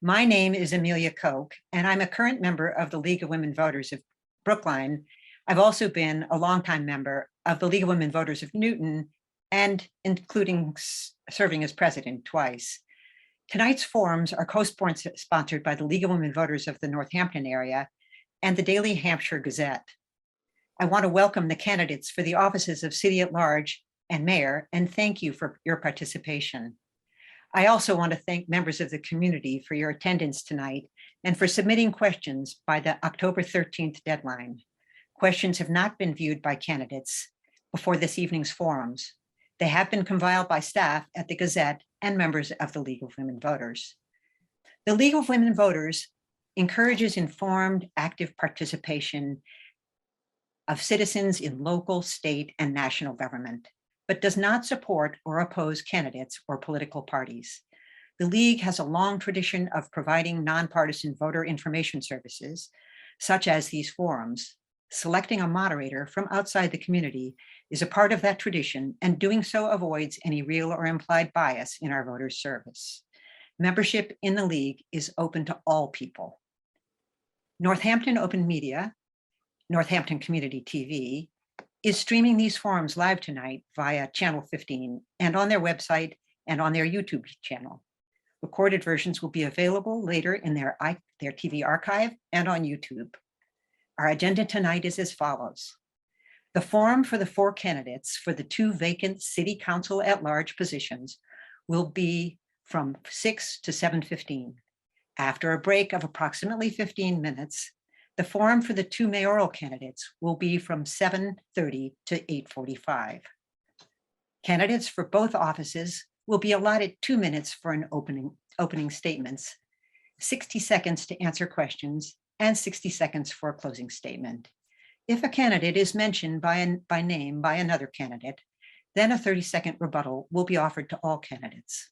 My name is Amelia Koch, and I'm a current member of the League of Women Voters of Brookline. I've also been a longtime member of the League of Women Voters of Newton, and including serving as president twice. Tonight's forums are co-sponsored by the League of Women Voters of the Northampton area and the Daily Hampshire Gazette. I want to welcome the candidates for the offices of City at Large and Mayor, and thank you for your participation. I also want to thank members of the community for your attendance tonight and for submitting questions by the October 13th deadline. Questions have not been viewed by candidates before this evening's forums. They have been compiled by staff at the Gazette and members of the League of Women Voters. The League of Women Voters encourages informed, active participation of citizens in local, state, and national government, but does not support or oppose candidates or political parties. The League has a long tradition of providing nonpartisan voter information services, such as these forums. Selecting a moderator from outside the community is a part of that tradition, and doing so avoids any real or implied bias in our voters' service. Membership in the League is open to all people. Northampton Open Media, Northampton Community TV, is streaming these forums live tonight via Channel 15 and on their website and on their YouTube channel. Recorded versions will be available later in their TV archive and on YouTube. Our agenda tonight is as follows. The forum for the 4 candidates for the 2 vacant City Council at Large positions will be from 6 to 7:15. After a break of approximately 15 minutes, the forum for the 2 mayoral candidates will be from 7:30 to 8:45. Candidates for both offices will be allotted 2 minutes for an opening statements, 60 seconds to answer questions, and 60 seconds for a closing statement. If a candidate is mentioned by name by another candidate, then a 30-second rebuttal will be offered to all candidates.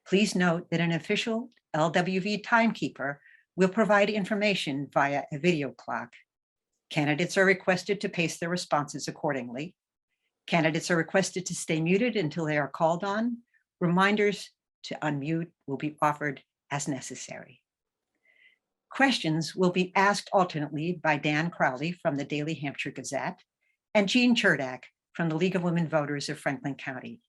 Please note that an official LWV timekeeper will provide information via a video clock. Candidates are requested to pace their responses accordingly. Candidates are requested to stay muted until they are called on. Reminders to unmute will be offered as necessary. Questions will be asked alternately by Dan Crowley from the Daily Hampshire Gazette and Jean Cherdak from the League of Women Voters of Franklin County.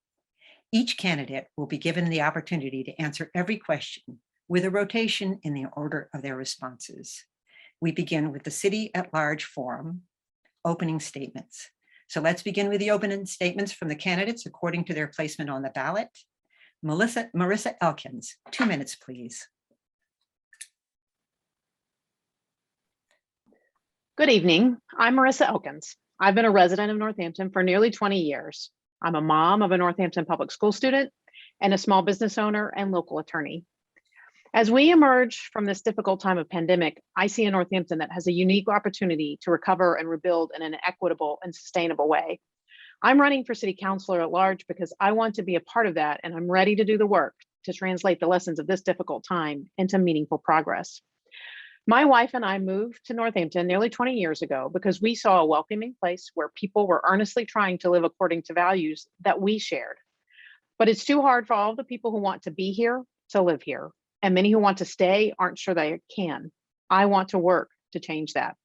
Each candidate will be given the opportunity to answer every question with a rotation in the order of their responses. We begin with the City at Large forum, opening statements. So let's begin with the opening statements from the candidates according to their placement on the ballot. Marissa Elkins, 2 minutes, please. Good evening. I'm Marissa Elkins. I've been a resident of Northampton for nearly 20 years. I'm a mom of a Northampton public school student and a small business owner and local attorney. As we emerge from this difficult time of pandemic, I see a Northampton that has a unique opportunity to recover and rebuild in an equitable and sustainable way. I'm running for City Councilor at Large because I want to be a part of that, and I'm ready to do the work to translate the lessons of this difficult time into meaningful progress. My wife and I moved to Northampton nearly 20 years ago because we saw a welcoming place where people were earnestly trying to live according to values that we shared. But it's too hard for all the people who want to be here to live here, and many who want to stay aren't sure they can. I want to work to change that.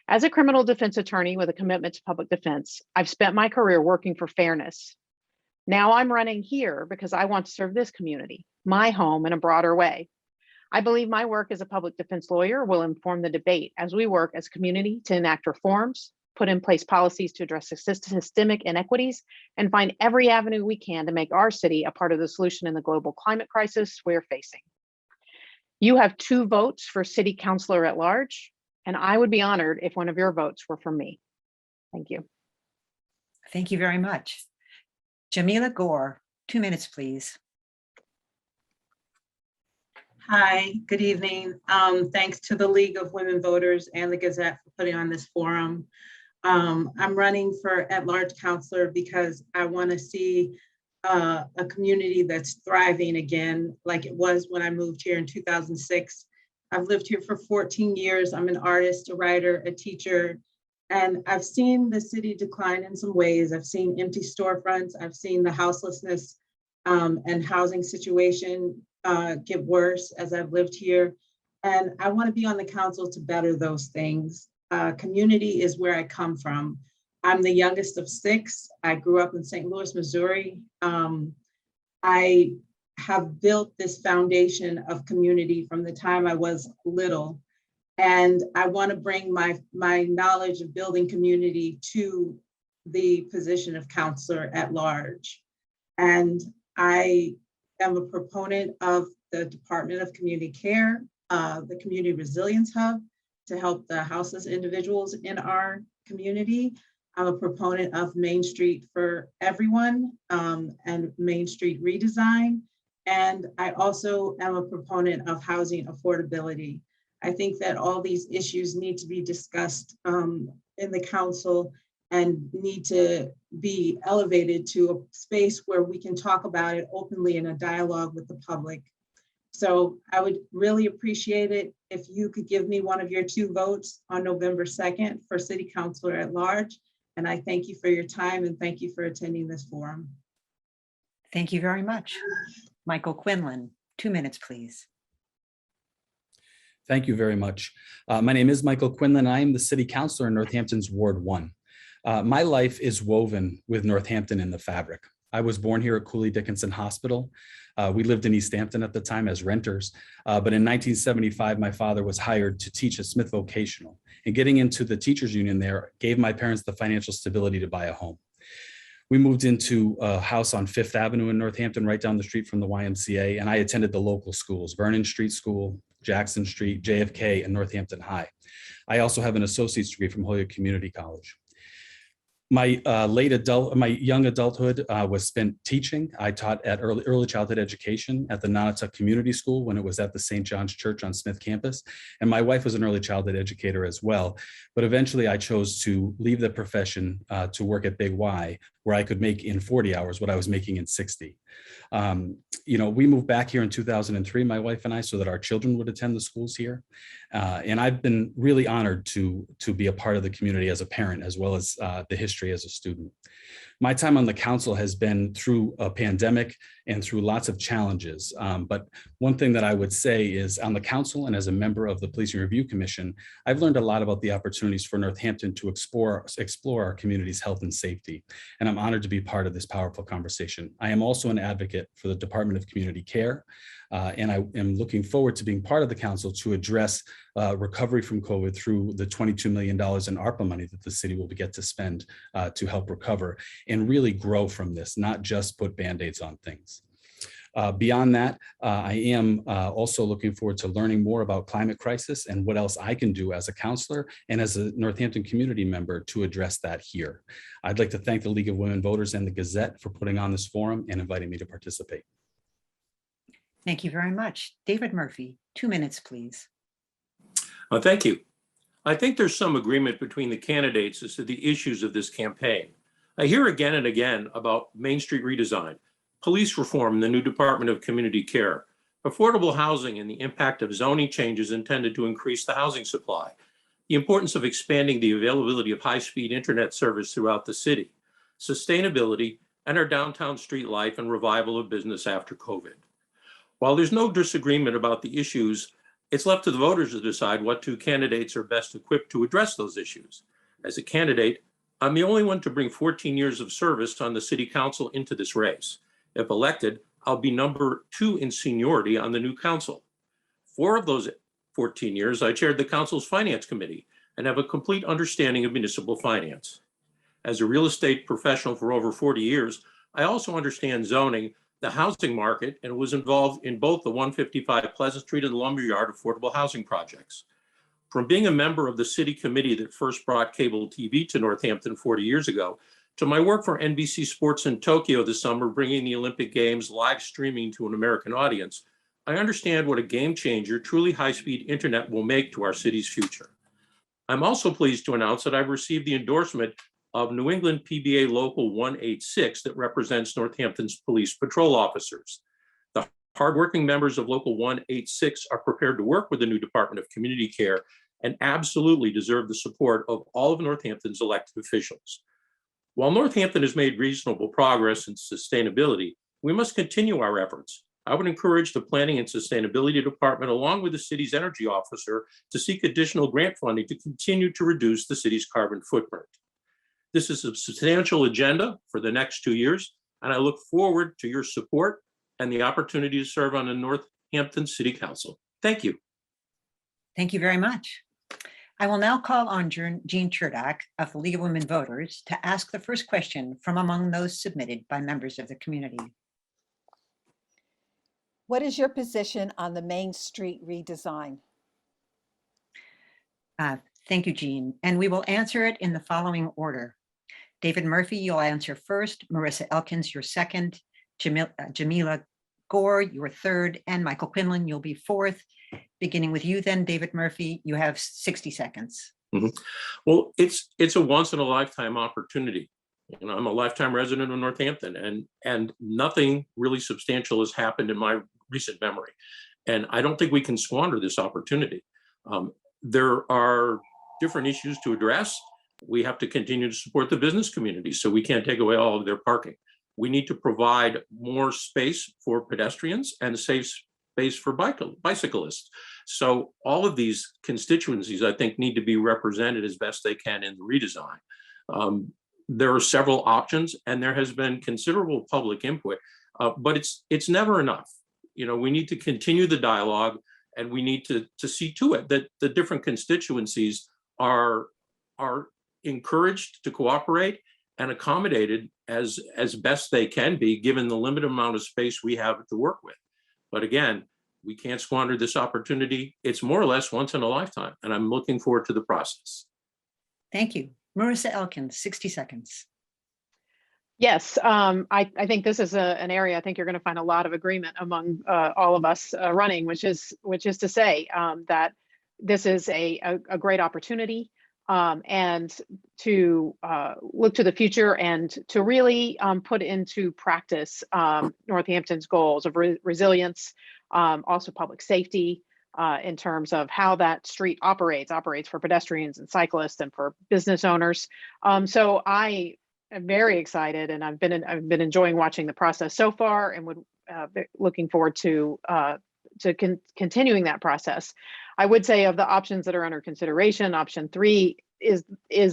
As a criminal defense attorney with a commitment to public defense, I've spent my career working for fairness. Now I'm running here because I want to serve this community, my home, in a broader way. I believe my work as a public defense lawyer will inform the debate as we work as a community to enact reforms, put in place policies to address systemic inequities, and find every avenue we can to make our city a part of the solution in the global climate crisis we're facing. You have 2 votes for City Councilor at Large, and I would be honored if one of your votes were for me. Thank you. Thank you very much. Jamila Gore, 2 minutes, please. Hi, good evening. Thanks to the League of Women Voters and the Gazette for putting on this forum. I'm running for at-large councilor because I want to see a community that's thriving again, like it was when I moved here in 2006. I've lived here for 14 years. I'm an artist, a writer, a teacher, and I've seen the city decline in some ways. I've seen empty storefronts. I've seen the houselessness and housing situation get worse as I've lived here. And I want to be on the council to better those things. Community is where I come from. I'm the youngest of 6. I grew up in St. Louis, Missouri. I have built this foundation of community from the time I was little. And I want to bring my knowledge of building community to the position of counselor at large. And I am a proponent of the Department of Community Care, the Community Resilience Hub, to help the houseless individuals in our community. I'm a proponent of Main Street for Everyone and Main Street Redesign. And I also am a proponent of housing affordability. I think that all these issues need to be discussed in the council and need to be elevated to a space where we can talk about it openly in a dialogue with the public. So I would really appreciate it if you could give me one of your 2 votes on November 2nd for City Councilor at Large. And I thank you for your time and thank you for attending this forum. Thank you very much. Michael Quinlan, 2 minutes, please. Thank you very much. My name is Michael Quinlan. I am the City Councilor in Northampton's Ward 1. My life is woven with Northampton in the fabric. I was born here at Cooley Dickinson Hospital. We lived in East Hampton at the time as renters, but in 1975, my father was hired to teach at Smith Vocational, and getting into the teachers union there gave my parents the financial stability to buy a home. We moved into a house on 5th Avenue in Northampton, right down the street from the YMCA, and I attended the local schools, Vernon Street School, Jackson Street, JFK, and Northampton High. I also have an associate's degree from Holyoke Community College. My young adulthood was spent teaching. I taught at early childhood education at the Nonotuck Community School when it was at the St. John's Church on Smith campus. And my wife was an early childhood educator as well. But eventually I chose to leave the profession to work at Big Y, where I could make in 40 hours what I was making in 60. We moved back here in 2003, my wife and I, so that our children would attend the schools here. And I've been really honored to be a part of the community as a parent, as well as the history as a student. My time on the council has been through a pandemic and through lots of challenges. But one thing that I would say is on the council and as a member of the Policing Review Commission, I've learned a lot about the opportunities for Northampton to explore our community's health and safety. And I'm honored to be part of this powerful conversation. I am also an advocate for the Department of Community Care. And I am looking forward to being part of the council to address recovery from COVID through the $22 million in ARPA money that the city will get to spend to help recover and really grow from this, not just put Band-Aids on things. Beyond that, I am also looking forward to learning more about climate crisis and what else I can do as a counselor and as a Northampton community member to address that here. I'd like to thank the League of Women Voters and the Gazette for putting on this forum and inviting me to participate. Thank you very much. David Murphy, 2 minutes, please. Thank you. I think there's some agreement between the candidates as to the issues of this campaign. I hear again and again about Main Street redesign, police reform, the new Department of Community Care, affordable housing, and the impact of zoning changes intended to increase the housing supply, the importance of expanding the availability of high-speed internet service throughout the city, sustainability, and our downtown street life and revival of business after COVID. While there's no disagreement about the issues, it's left to the voters to decide what 2 candidates are best equipped to address those issues. As a candidate, I'm the only one to bring 14 years of service on the city council into this race. If elected, I'll be number 2 in seniority on the new council. 4 of those 14 years, I chaired the council's finance committee and have a complete understanding of municipal finance. As a real estate professional for over 40 years, I also understand zoning, the housing market, and was involved in both the 155 Pleasant Street and the Lumberyard affordable housing projects. From being a member of the city committee that first brought cable TV to Northampton 40 years ago, to my work for NBC Sports in Tokyo this summer, bringing the Olympic Games live streaming to an American audience, I understand what a game changer truly high-speed internet will make to our city's future. I'm also pleased to announce that I've received the endorsement of New England PBA Local 186 that represents Northampton's police patrol officers. The hardworking members of Local 186 are prepared to work with the new Department of Community Care and absolutely deserve the support of all of Northampton's elected officials. While Northampton has made reasonable progress in sustainability, we must continue our efforts. I would encourage the Planning and Sustainability Department, along with the city's energy officer, to seek additional grant funding to continue to reduce the city's carbon footprint. This is a substantial agenda for the next 2 years, and I look forward to your support and the opportunity to serve on the Northampton City Council. Thank you. Thank you very much. I will now call on Jean Cherdak of the League of Women Voters to ask the first question from among those submitted by members of the community. What is your position on the Main Street redesign? Thank you, Jean. And we will answer it in the following order. David Murphy, you'll answer first. Marissa Elkins, you're second. Jamila Gore, you're third. And Michael Quinlan, you'll be fourth. Beginning with you then, David Murphy, you have 60 seconds. Well, it's a once in a lifetime opportunity. You know, I'm a lifetime resident of Northampton, and nothing really substantial has happened in my recent memory. And I don't think we can squander this opportunity. There are different issues to address. We have to continue to support the business community, so we can't take away all of their parking. We need to provide more space for pedestrians and safe space for bicyclists. So all of these constituencies, I think, need to be represented as best they can in the redesign. There are several options, and there has been considerable public input, but it's never enough. You know, we need to continue the dialogue, and we need to see to it that the different constituencies are encouraged to cooperate and accommodated as best they can be, given the limited amount of space we have to work with. But again, we can't squander this opportunity. It's more or less once in a lifetime, and I'm looking forward to the process. Thank you. Marissa Elkins, 60 seconds. Yes, I think this is an area I think you're going to find a lot of agreement among all of us running, which is to say that this is a great opportunity and to look to the future and to really put into practice Northampton's goals of resilience, also public safety, in terms of how that street operates for pedestrians and cyclists and for business owners. So I am very excited, and I've been enjoying watching the process so far, and would be looking forward to continuing that process. I would say of the options that are under consideration, option 3 is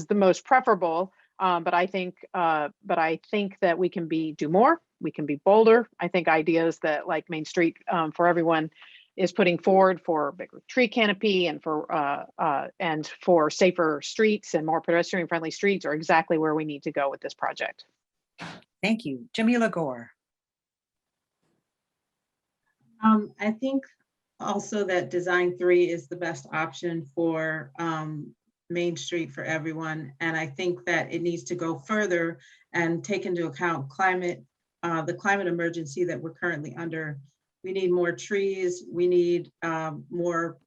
the most preferable. But I think that we can do more. We can be bolder. I think ideas that like Main Street for Everyone is putting forward for bigger tree canopy and for safer streets and more pedestrian friendly streets are exactly where we need to go with this project. Thank you. Jamila Gore. I think also that Design 3 is the best option for Main Street for Everyone. And I think that it needs to go further and take into account the climate emergency that we're currently under. We need more trees. We need more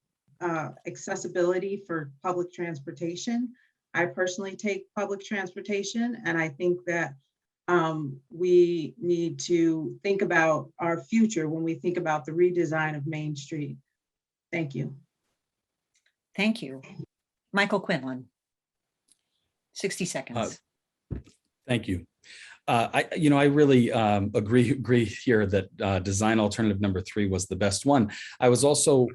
accessibility for public transportation. I personally take public transportation, and I think that we need to think about our future when we think about the redesign of Main Street. Thank you. Thank you. Michael Quinlan, 60 seconds. Thank you. I really agree here that design alternative number 3 was the best one. I was also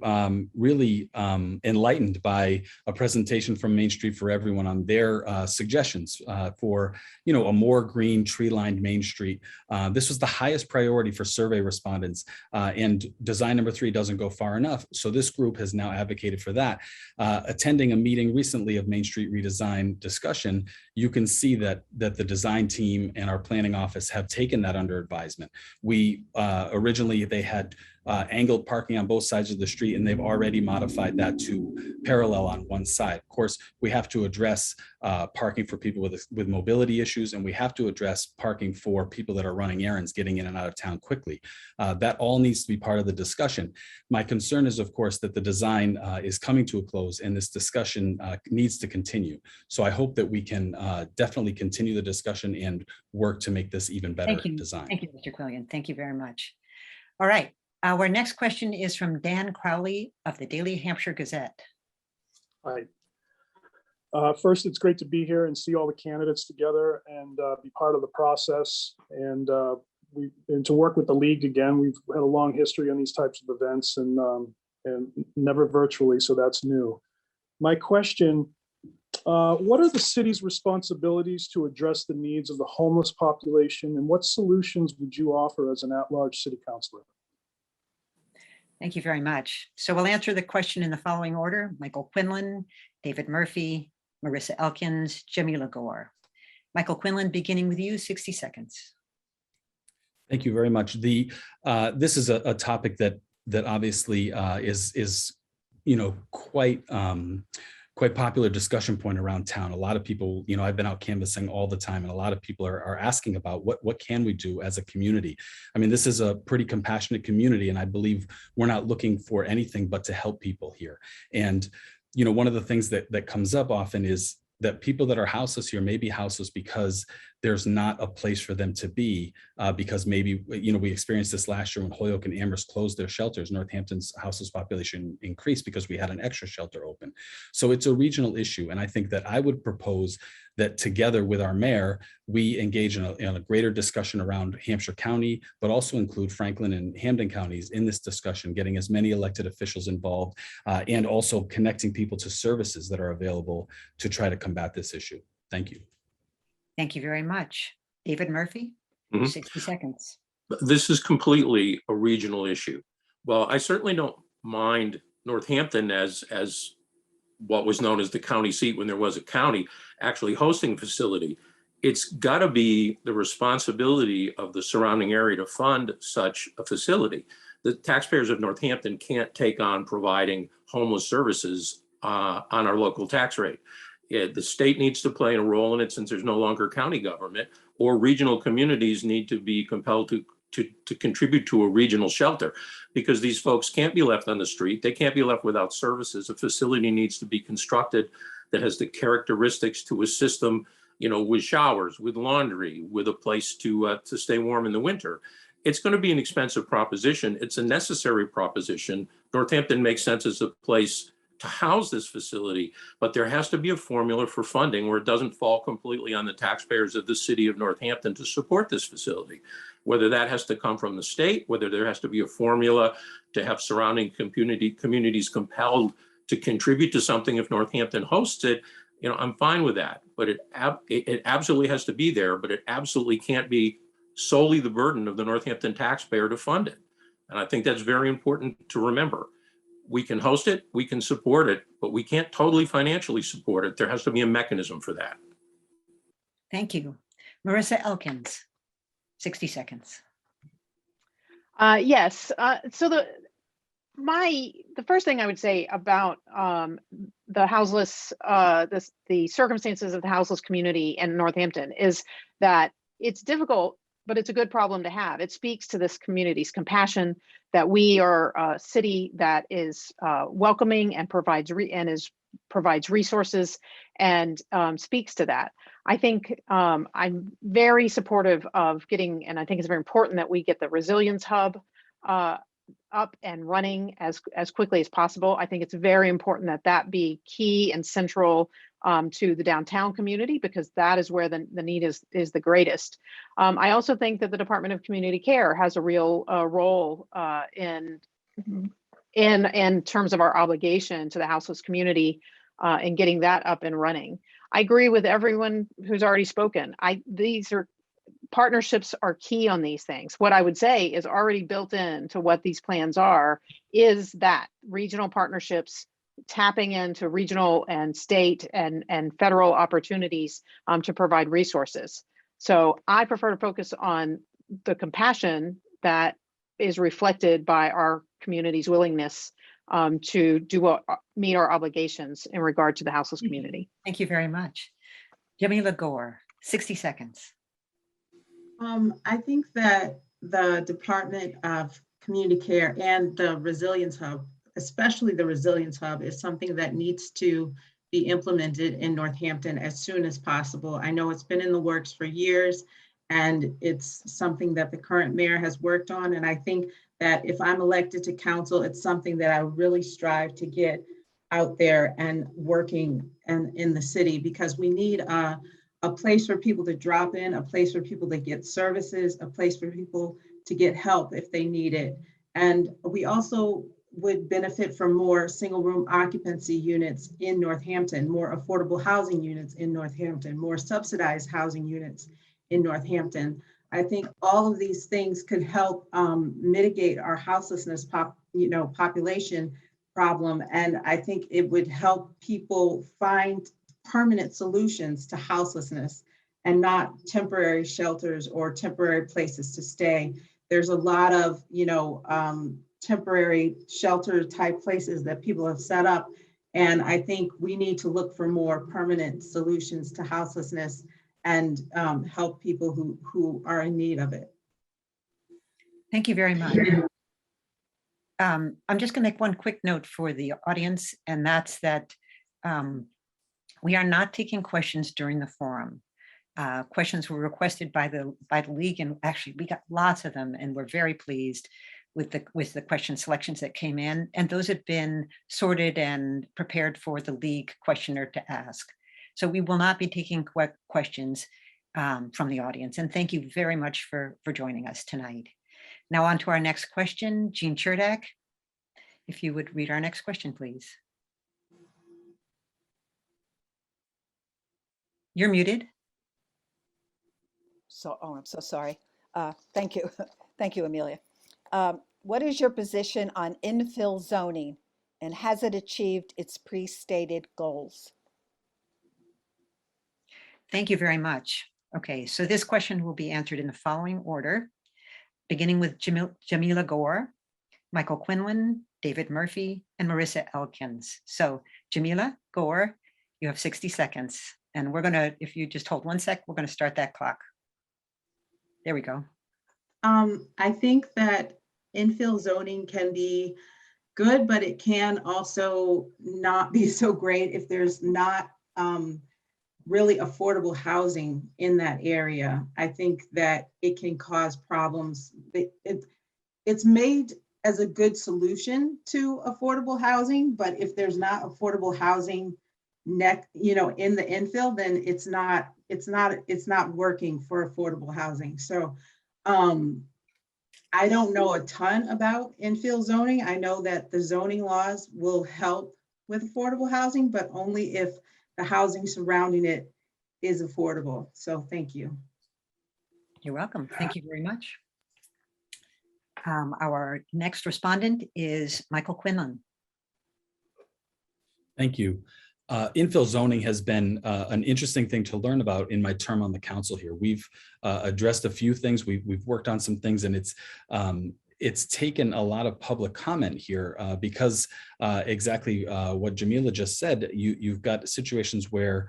really enlightened by a presentation from Main Street for Everyone on their suggestions for a more green tree-lined Main Street. This was the highest priority for survey respondents, and design number 3 doesn't go far enough. So this group has now advocated for that. Attending a meeting recently of Main Street redesign discussion, you can see that the design team and our planning office have taken that under advisement. We originally they had angled parking on both sides of the street, and they've already modified that to parallel on one side. Of course, we have to address parking for people with mobility issues, and we have to address parking for people that are running errands, getting in and out of town quickly. That all needs to be part of the discussion. My concern is, of course, that the design is coming to a close, and this discussion needs to continue. So I hope that we can definitely continue the discussion and work to make this even better design. Thank you, Mr. Quillian. Thank you very much. All right. Our next question is from Dan Crowley of the Daily Hampshire Gazette. Hi. First, it's great to be here and see all the candidates together and be part of the process. And and to work with the league again. We've had a long history on these types of events and never virtually, so that's new. My question, what are the city's responsibilities to address the needs of the homeless population, and what solutions would you offer as an at-large city councilor? Thank you very much. So we'll answer the question in the following order: Michael Quinlan, David Murphy, Marissa Elkins, Jimmy Lagore. Michael Quinlan, beginning with you, 60 seconds. Thank you very much. This is a topic that obviously is quite popular discussion point around town. A lot of people, I've been out canvassing all the time, and a lot of people are asking about what can we do as a community. I mean, this is a pretty compassionate community, and I believe we're not looking for anything but to help people here. And one of the things that comes up often is that people that are houseless here may be houseless because there's not a place for them to be, because maybe, we experienced this last year when Holyoke and Amherst closed their shelters. Northampton's houseless population increased because we had an extra shelter open. So it's a regional issue. And I think that I would propose that together with our mayor, we engage in a greater discussion around Hampshire County, but also include Franklin and Hampden counties in this discussion, getting as many elected officials involved, and also connecting people to services that are available to try to combat this issue. Thank you. Thank you very much. David Murphy, 60 seconds. This is completely a regional issue. Well, I certainly don't mind Northampton as what was known as the county seat when there was a county actually hosting a facility. It's got to be the responsibility of the surrounding area to fund such a facility. The taxpayers of Northampton can't take on providing homeless services on our local tax rate. The state needs to play a role in it since there's no longer county government, or regional communities need to be compelled to contribute to a regional shelter, because these folks can't be left on the street. They can't be left without services. A facility needs to be constructed that has the characteristics to assist them, with showers, with laundry, with a place to stay warm in the winter. It's going to be an expensive proposition. It's a necessary proposition. Northampton makes sense as a place to house this facility, but there has to be a formula for funding where it doesn't fall completely on the taxpayers of the city of Northampton to support this facility. Whether that has to come from the state, whether there has to be a formula to have surrounding communities compelled to contribute to something if Northampton hosts it, I'm fine with that. But it absolutely has to be there, but it absolutely can't be solely the burden of the Northampton taxpayer to fund it. And I think that's very important to remember. We can host it, we can support it, but we can't totally financially support it. There has to be a mechanism for that. Thank you. Marissa Elkins, 60 seconds. Yes. So the first thing I would say about the houseless, the circumstances of the houseless community in Northampton is that it's difficult, but it's a good problem to have. It speaks to this community's compassion that we are a city that is welcoming and provides resources and speaks to that. I think I'm very supportive of getting, and I think it's very important that we get the Resilience Hub up and running as quickly as possible. I think it's very important that be key and central to the downtown community, because that is where the need is the greatest. I also think that the Department of Community Care has a real role in terms of our obligation to the houseless community and getting that up and running. I agree with everyone who's already spoken. Partnerships are key on these things. What I would say is already built into what these plans are is that regional partnerships, tapping into regional and state and federal opportunities to provide resources. So I prefer to focus on the compassion that is reflected by our community's willingness to meet our obligations in regard to the houseless community. Thank you very much. Jimmy Lagore, 60 seconds. I think that the Department of Community Care and the Resilience Hub, especially the Resilience Hub, is something that needs to be implemented in Northampton as soon as possible. I know it's been in the works for years, and it's something that the current mayor has worked on. And I think that if I'm elected to council, it's something that I really strive to get out there and working in the city, because we need a a place for people to drop in, a place for people to get services, a place for people to get help if they need it. And we also would benefit from more single room occupancy units in Northampton, more affordable housing units in Northampton, more subsidized housing units in Northampton. I think all of these things could help mitigate our houselessness population problem. And I think it would help people find permanent solutions to houselessness and not temporary shelters or temporary places to stay. There's a lot of, temporary shelter type places that people have set up. And I think we need to look for more permanent solutions to houselessness and help people who are in need of it. Thank you very much. I'm just going to make one quick note for the audience, and that's that we are not taking questions during the forum. Questions were requested by the league, and actually we got lots of them, and we're very pleased with the question selections that came in, and those have been sorted and prepared for the league questioner to ask. So we will not be taking questions from the audience, and thank you very much for joining us tonight. Now on to our next question, Jean Cherdak. If you would read our next question, please. You're muted. I'm so sorry. Thank you. Thank you, Amelia. What is your position on infill zoning, and has it achieved its pre-stated goals? Thank you very much. Okay, so this question will be answered in the following order, beginning with Jamila Gore, Michael Quinlan, David Murphy, and Marissa Elkins. So Jamila Gore, you have 60 seconds. And we're gonna, if you just hold 1 sec, we're gonna start that clock. There we go. I think that infill zoning can be good, but it can also not be so great if there's not really affordable housing in that area. I think that it can cause problems. It's made as a good solution to affordable housing, but if there's not affordable housing in the infill, then it's not working for affordable housing. So I don't know a ton about infill zoning. I know that the zoning laws will help with affordable housing, but only if the housing surrounding it is affordable. So thank you. You're welcome. Thank you very much. Our next respondent is Michael Quinlan. Thank you. Infill zoning has been an interesting thing to learn about in my term on the council here. We've addressed a few things. We've worked on some things, and it's taken a lot of public comment here because exactly what Jamila just said, you've got situations where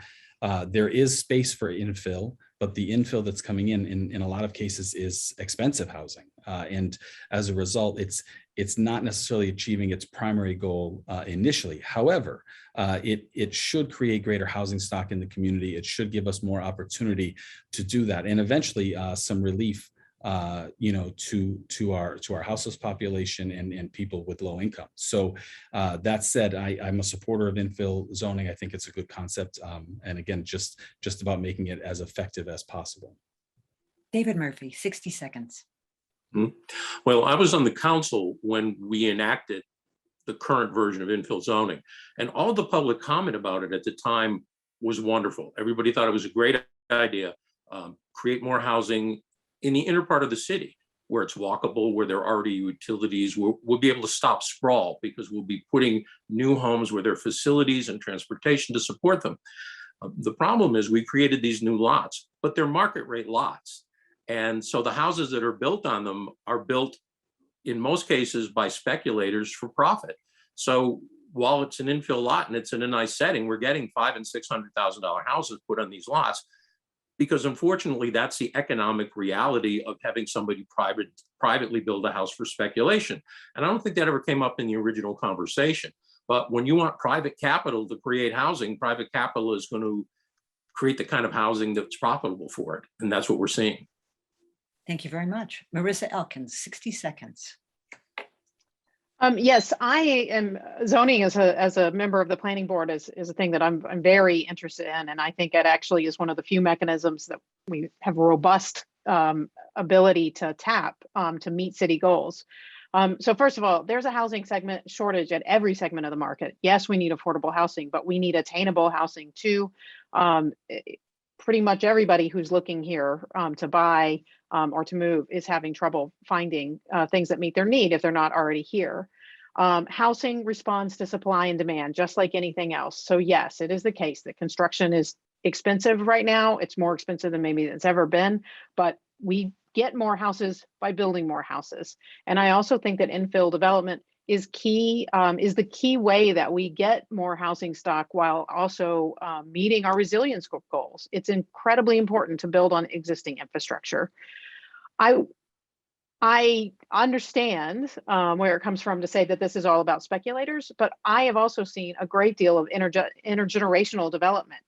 there is space for infill, but the infill that's coming in a lot of cases is expensive housing. And as a result, it's not necessarily achieving its primary goal initially. However, it should create greater housing stock in the community. It should give us more opportunity to do that, and eventually some relief to our houseless population and people with low income. So that said, I'm a supporter of infill zoning. I think it's a good concept. And again, just about making it as effective as possible. David Murphy, 60 seconds. Well, I was on the council when we enacted the current version of infill zoning, and all the public comment about it at the time was wonderful. Everybody thought it was a great idea. Create more housing in the inner part of the city where it's walkable, where there are already utilities. We'll be able to stop sprawl because we'll be putting new homes where there are facilities and transportation to support them. The problem is we created these new lots, but they're market rate lots. And so the houses that are built on them are built in most cases by speculators for profit. So while it's an infill lot and it's in a nice setting, we're getting $500,000 and $600,000 houses put on these lots, because unfortunately that's the economic reality of having somebody privately build a house for speculation. And I don't think that ever came up in the original conversation. But when you want private capital to create housing, private capital is going to create the kind of housing that's profitable for it. And that's what we're seeing. Thank you very much. Marissa Elkins, 60 seconds. Yes, I am zoning as a member of the planning board is a thing that I'm very interested in. And I think it actually is one of the few mechanisms that we have a robust ability to tap to meet city goals. So first of all, there's a housing segment shortage at every segment of the market. Yes, we need affordable housing, but we need attainable housing too. Pretty much everybody who's looking here to buy or to move is having trouble finding things that meet their need if they're not already here. Housing responds to supply and demand, just like anything else. So yes, it is the case that construction is expensive right now. It's more expensive than maybe it's ever been, but we get more houses by building more houses. And I also think that infill development is key, is the key way that we get more housing stock while also meeting our resilience goals. It's incredibly important to build on existing infrastructure. I understand where it comes from to say that this is all about speculators, but I have also seen a great deal of intergenerational development.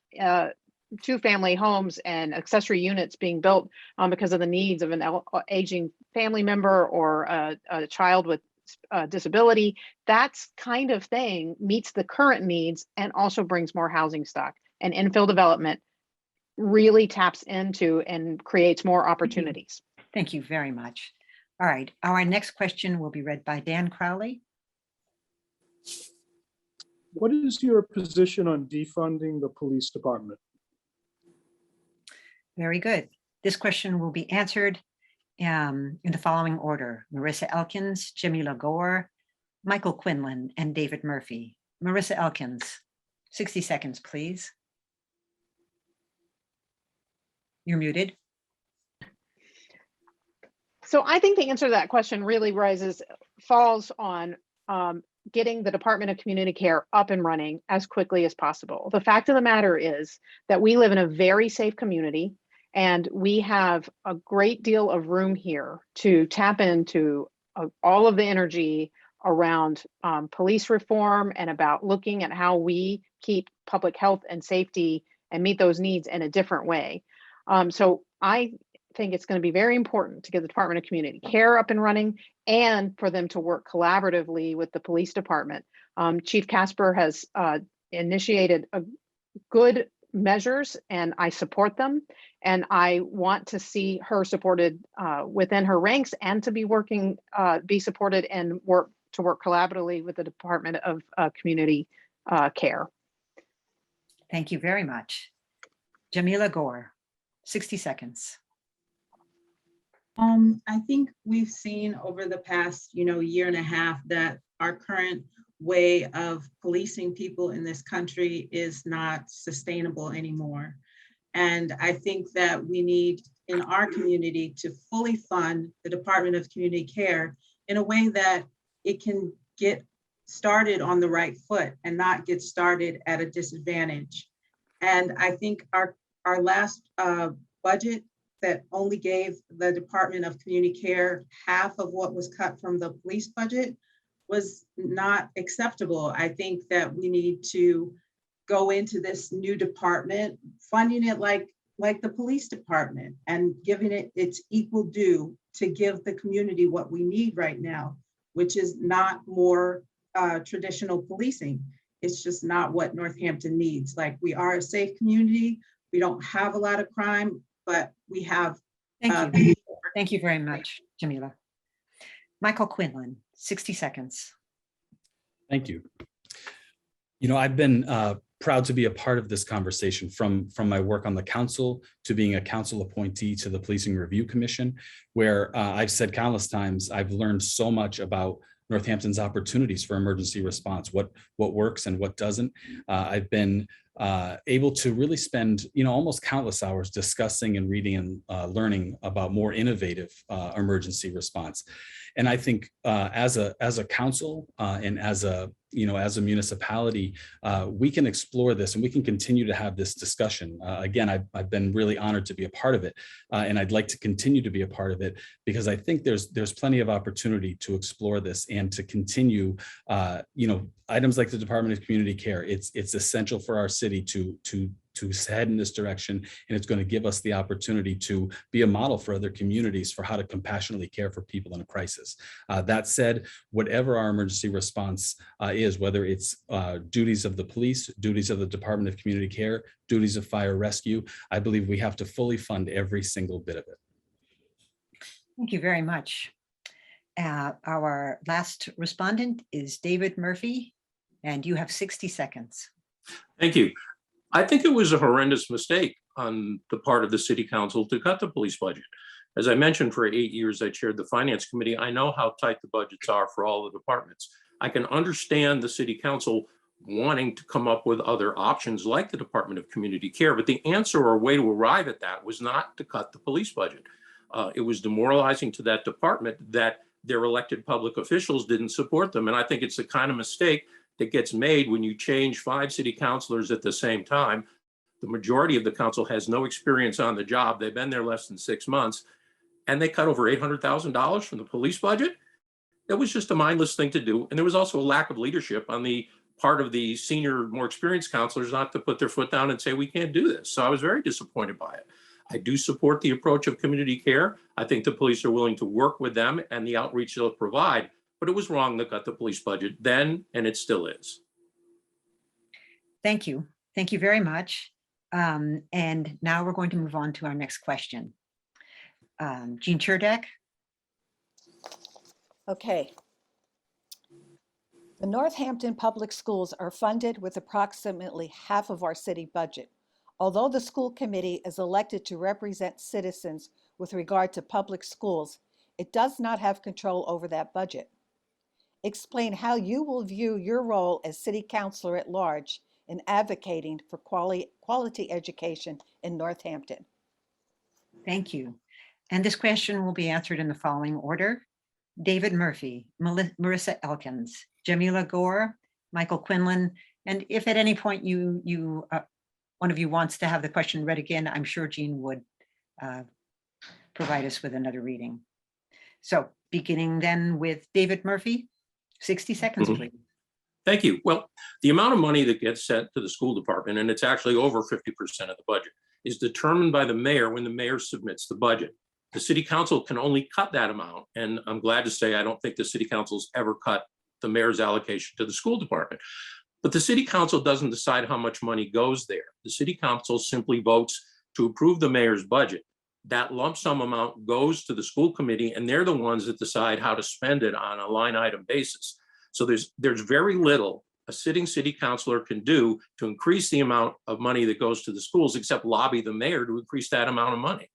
Two-family homes and accessory units being built because of the needs of an aging family member or a child with disability. That's kind of thing meets the current needs and also brings more housing stock. And infill development really taps into and creates more opportunities. Thank you very much. All right, our next question will be read by Dan Crowley. What is your position on defunding the police department? Very good. This question will be answered in the following order: Marissa Elkins, Jamila Gore, Michael Quinlan, and David Murphy. Marissa Elkins, 60 seconds, please. You're muted. So I think the answer to that question really falls on getting the Department of Community Care up and running as quickly as possible. The fact of the matter is that we live in a very safe community, and we have a great deal of room here to tap into all of the energy around police reform and about looking at how we keep public health and safety and meet those needs in a different way. So I think it's going to be very important to get the Department of Community Care up and running and for them to work collaboratively with the police department. Chief Casper has initiated good measures and I support them. And I want to see her supported within her ranks and to be supported and work collaboratively with the Department of Community Care. Thank you very much. Jamila Gore, 60 seconds. I think we've seen over the past, year and a half that our current way of policing people in this country is not sustainable anymore. And I think that we need in our community to fully fund the Department of Community Care in a way that it can get started on the right foot and not get started at a disadvantage. And I think our last budget that only gave the Department of Community Care half of what was cut from the police budget was not acceptable. I think that we need to go into this new department, funding it like the police department and giving it its equal due to give the community what we need right now, which is not more traditional policing. It's just not what Northampton needs. Like, we are a safe community. We don't have a lot of crime, but we have. Thank you. Thank you very much, Jamila. Michael Quinlan, 60 seconds. Thank you. I've been proud to be a part of this conversation from my work on the council to being a council appointee to the Policing Review Commission, where I've said countless times, I've learned so much about Northampton's opportunities for emergency response, what works and what doesn't. I've been able to really spend, almost countless hours discussing and reading and learning about more innovative emergency response. And I think as a council and as a municipality, we can explore this and we can continue to have this discussion. Again, I've been really honored to be a part of it, and I'd like to continue to be a part of it because I think there's plenty of opportunity to explore this and to continue, items like the Department of Community Care. It's essential for our city to to head in this direction, and it's going to give us the opportunity to be a model for other communities for how to compassionately care for people in a crisis. That said, whatever our emergency response is, whether it's duties of the police, duties of the Department of Community Care, duties of fire rescue, I believe we have to fully fund every single bit of it. Thank you very much. Our last respondent is David Murphy, and you have 60 seconds. Thank you. I think it was a horrendous mistake on the part of the city council to cut the police budget. As I mentioned, for 8 years, I chaired the finance committee. I know how tight the budgets are for all the departments. I can understand the city council wanting to come up with other options like the Department of Community Care, but the answer or way to arrive at that was not to cut the police budget. It was demoralizing to that department that their elected public officials didn't support them. And I think it's the kind of mistake that gets made when you change 5 city councilors at the same time. The majority of the council has no experience on the job. They've been there less than 6 months, and they cut over $800,000 from the police budget. It was just a mindless thing to do. And there was also a lack of leadership on the part of the senior, more experienced councilors not to put their foot down and say, we can't do this. So I was very disappointed by it. I do support the approach of community care. I think the police are willing to work with them and the outreach they'll provide, but it was wrong to cut the police budget then, and it still is. Thank you. Thank you very much. And now we're going to move on to our next question. Jean Churdek. Okay. The Northampton Public Schools are funded with approximately half of our city budget. Although the school committee is elected to represent citizens with regard to public schools, it does not have control over that budget. Explain how you will view your role as city councilor at large in advocating for quality education in Northampton. Thank you. And this question will be answered in the following order: David Murphy, Marissa Elkins, Jamila Gore, Michael Quinlan, and if at any point one of you wants to have the question read again, I'm sure Jean would provide us with another reading. So beginning then with David Murphy, 60 seconds, please. Thank you. Well, the amount of money that gets sent to the school department, and it's actually over 50% of the budget, is determined by the mayor when the mayor submits the budget. The city council can only cut that amount. And I'm glad to say, I don't think the city council's ever cut the mayor's allocation to the school department. But the city council doesn't decide how much money goes there. The city council simply votes to approve the mayor's budget. That lump sum amount goes to the school committee, and they're the ones that decide how to spend it on a line item basis. So there's very little a sitting city councilor can do to increase the amount of money that goes to the schools, except lobby the mayor to increase that amount of money.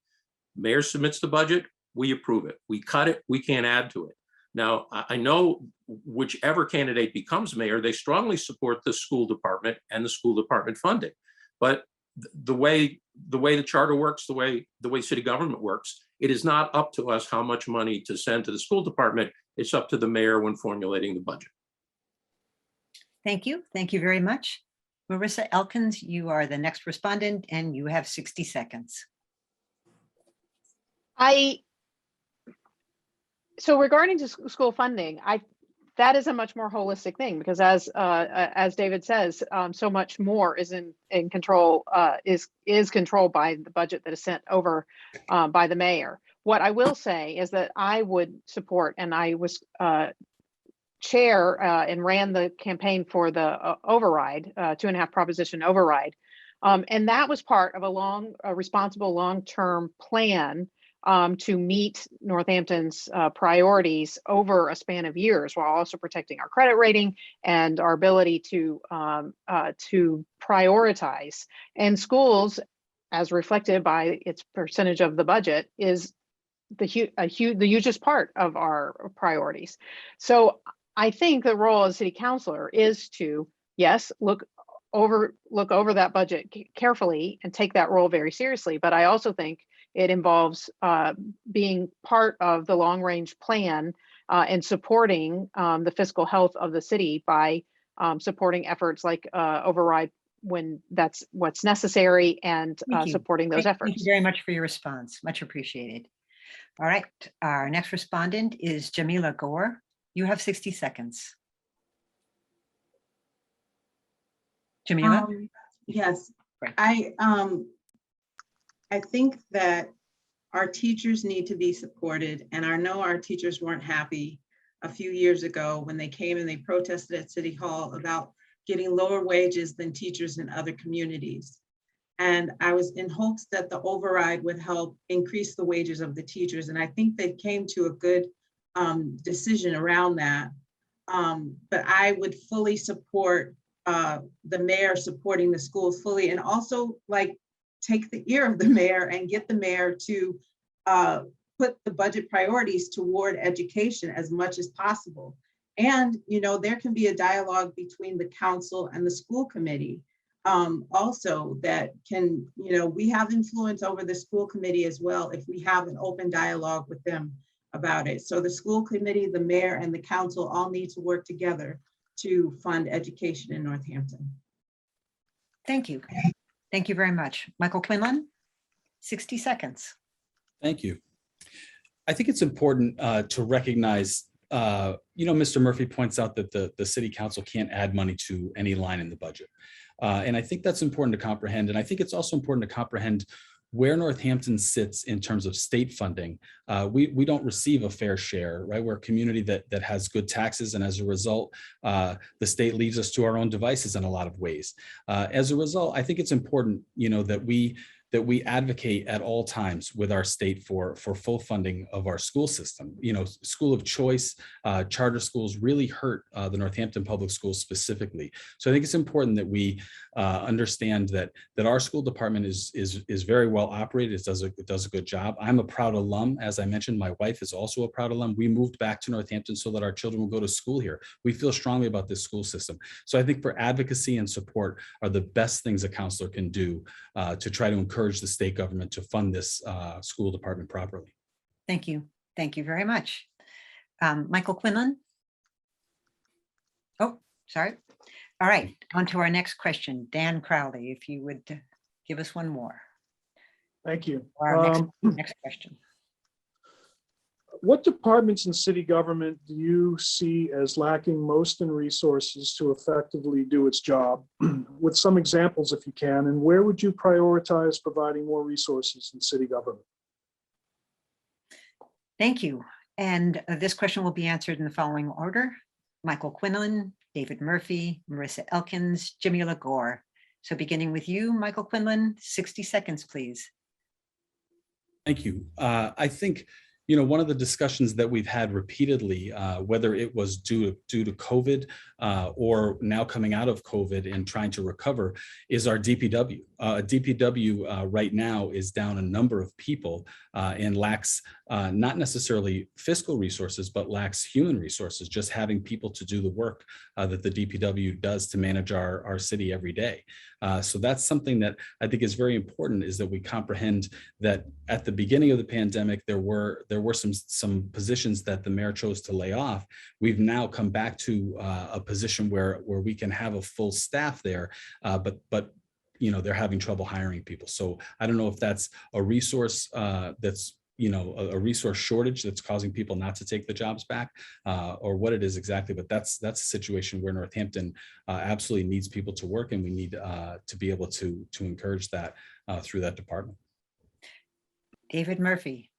Mayor submits the budget, we approve it. We cut it, we can't add to it. Now, I know whichever candidate becomes mayor, they strongly support the school department and the school department funding. But the way the charter works, the way city government works, it is not up to us how much money to send to the school department. It's up to the mayor when formulating the budget. Thank you. Thank you very much. Marissa Elkins, you are the next respondent and you have 60 seconds. So regarding to school funding, that is a much more holistic thing, because as David says, so much more is in control, is controlled by the budget that is sent over by the mayor. What I will say is that I would support, and I was chair and ran the campaign for the override, 2.5 proposition override. And that was part of a responsible long-term plan to meet Northampton's priorities over a span of years, while also protecting our credit rating and our ability to prioritize. And schools, as reflected by its percentage of the budget, is the hugest part of our priorities. So I think the role as city councilor is to, yes, look over that budget carefully and take that role very seriously. But I also think it involves being part of the long range plan and supporting the fiscal health of the city by supporting efforts like override when that's what's necessary, and supporting those efforts. Thank you very much for your response. Much appreciated. All right, our next respondent is Jamila Gore. You have 60 seconds. Jamila? Yes, I think that our teachers need to be supported, and I know our teachers weren't happy a few years ago when they came and they protested at City Hall about getting lower wages than teachers in other communities. And I was in hopes that the override would help increase the wages of the teachers. And I think they came to a good decision around that. But I would fully support the mayor supporting the schools fully, and also like take the ear of the mayor and get the mayor to put the budget priorities toward education as much as possible. And, you know, there can be a dialogue between the council and the school committee also that can, you know, we have influence over the school committee as well if we have an open dialogue with them about it. So the school committee, the mayor, and the council all need to work together to fund education in Northampton. Thank you. Thank you very much. Michael Quinlan, 60 seconds. Thank you. I think it's important to recognize, Mr. Murphy points out that the city council can't add money to any line in the budget. And I think that's important to comprehend. And I think it's also important to comprehend where Northampton sits in terms of state funding. We don't receive a fair share, right? We're a community that has good taxes, and as a result, the state leaves us to our own devices in a lot of ways. As a result, I think it's important, that we advocate at all times with our state for full funding of our school system. School of choice, charter schools really hurt the Northampton public schools specifically. So I think it's important that we understand that our school department is very well operated. It does a good job. I'm a proud alum. As I mentioned, my wife is also a proud alum. We moved back to Northampton so that our children will go to school here. We feel strongly about this school system. So I think for advocacy and support are the best things a counselor can do to try to encourage the state government to fund this school department properly. Thank you. Thank you very much. Michael Quinlan. Oh, sorry. All right, on to our next question. Dan Crowley, if you would give us one more. Thank you. Our next question. What departments in city government do you see as lacking most in resources to effectively do its job? With some examples, if you can, and where would you prioritize providing more resources in city government? Thank you. And this question will be answered in the following order: Michael Quinlan, David Murphy, Marissa Elkins, Jimmy LaGore. So beginning with you, Michael Quinlan, 60 seconds, please. Thank you. I think, one of the discussions that we've had repeatedly, whether it was due to COVID or now coming out of COVID and trying to recover, is our DPW. DPW right now is down a number of people and lacks not necessarily fiscal resources, but lacks human resources, just having people to do the work that the DPW does to manage our city every day. So that's something that I think is very important, is that we comprehend that at the beginning of the pandemic, there were some positions that the mayor chose to lay off. We've now come back to a position where we can have a full staff there, but they're having trouble hiring people. So I don't know if that's a resource that's a resource shortage that's causing people not to take the jobs back, or what it is exactly. But that's a situation where Northampton absolutely needs people to work, and we need to be able to encourage that through that department. David Murphy,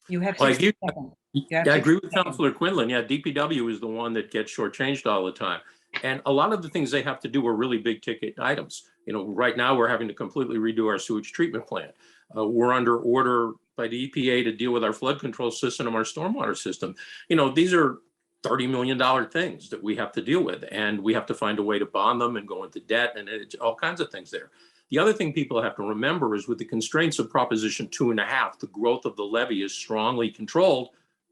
you have Well, 60 seconds. I agree with Councilor Quinlan. Yeah, DPW is the one that gets shortchanged all the time. And a lot of the things they have to do are really big ticket items. Right now we're having to completely redo our sewage treatment plant. We're under order by the EPA to deal with our flood control system and our stormwater system. These are $30 million things that we have to deal with, and we have to find a way to bond them and go into debt, and it's all kinds of things there. The other thing people have to remember is with the constraints of Proposition 2.5, the growth of the levy is strongly controlled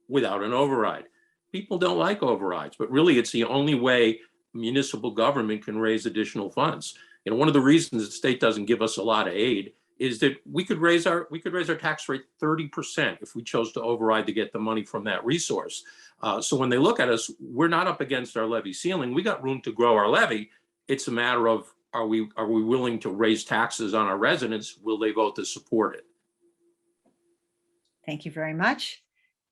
without an override. People don't like overrides, but really it's the only way municipal government can raise additional funds. One of the reasons the state doesn't give us a lot of aid is that we could raise our tax rate 30% if we chose to override to get the money from that resource. So when they look at us, we're not up against our levy ceiling. We got room to grow our levy. It's a matter of, are we willing to raise taxes on our residents? Will they vote to support it? Thank you very much.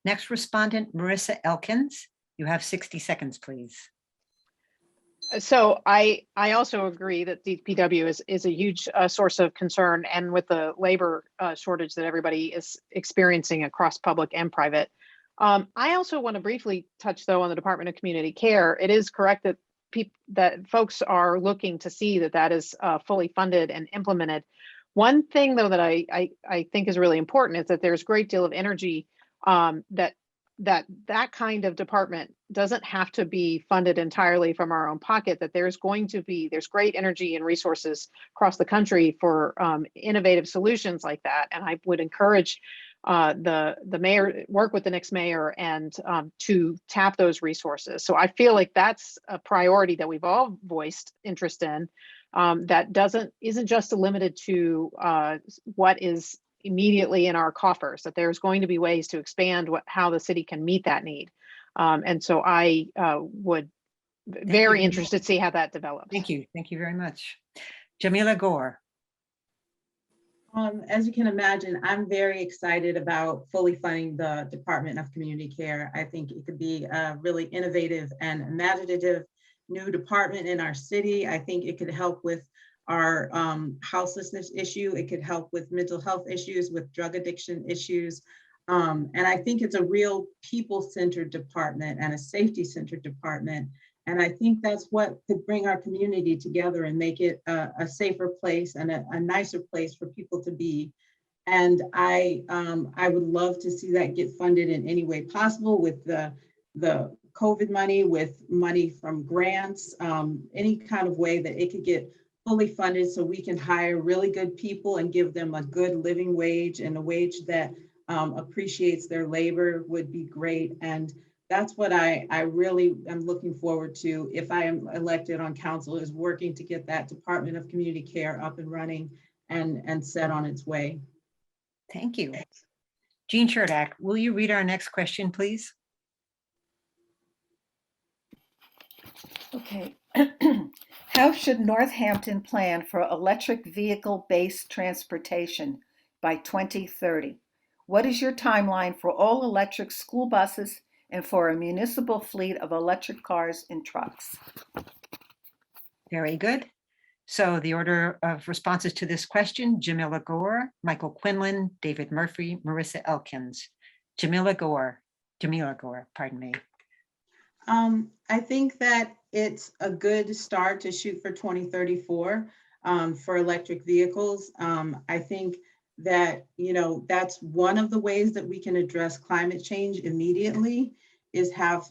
Next respondent, Marissa Elkins. You have 60 seconds, please. So I also agree that DPW is a huge source of concern, and with the labor shortage that everybody is experiencing across public and private. I also want to briefly touch though on the Department of Community Care. It is correct that that folks are looking to see that that is fully funded and implemented. One thing though that I think is really important is that there's a great deal of energy that kind of department doesn't have to be funded entirely from our own pocket, that there's great energy and resources across the country for innovative solutions like that. And I would encourage the mayor, work with the next mayor and to tap those resources. So I feel like that's a priority that we've all voiced interest in, that isn't just limited to what is immediately in our coffers, that there's going to be ways to expand how the city can meet that need. And so I would very interested to see how that develops. Thank you. Thank you very much. Jamila Gore. As you can imagine, I'm very excited about fully funding the Department of Community Care. I think it could be a really innovative and imaginative new department in our city. I think it could help with our houselessness issue. It could help with mental health issues, with drug addiction issues. And I think it's a real people-centered department and a safety-centered department. And I think that's what could bring our community together and make it a safer place and a nicer place for people to be. And I would love to see that get funded in any way possible, with the COVID money, with money from grants, any kind of way that it could get fully funded so we can hire really good people and give them a good living wage, and a wage that appreciates their labor would be great. And that's what I really am looking forward to if I am elected on council, is working to get that Department of Community Care up and running and set on its way. Thank you. Jean Sherdak, will you read our next question, please? Okay. How should Northampton plan for electric vehicle-based transportation by 2030? What is your timeline for all electric school buses and for a municipal fleet of electric cars and trucks? Very good. So the order of responses to this question: Jamila Gore, Michael Quinlan, David Murphy, Marissa Elkins. Jamila Gore, pardon me. I think that it's a good start to shoot for 2034 for electric vehicles. I think that, that's one of the ways that we can address climate change immediately, is have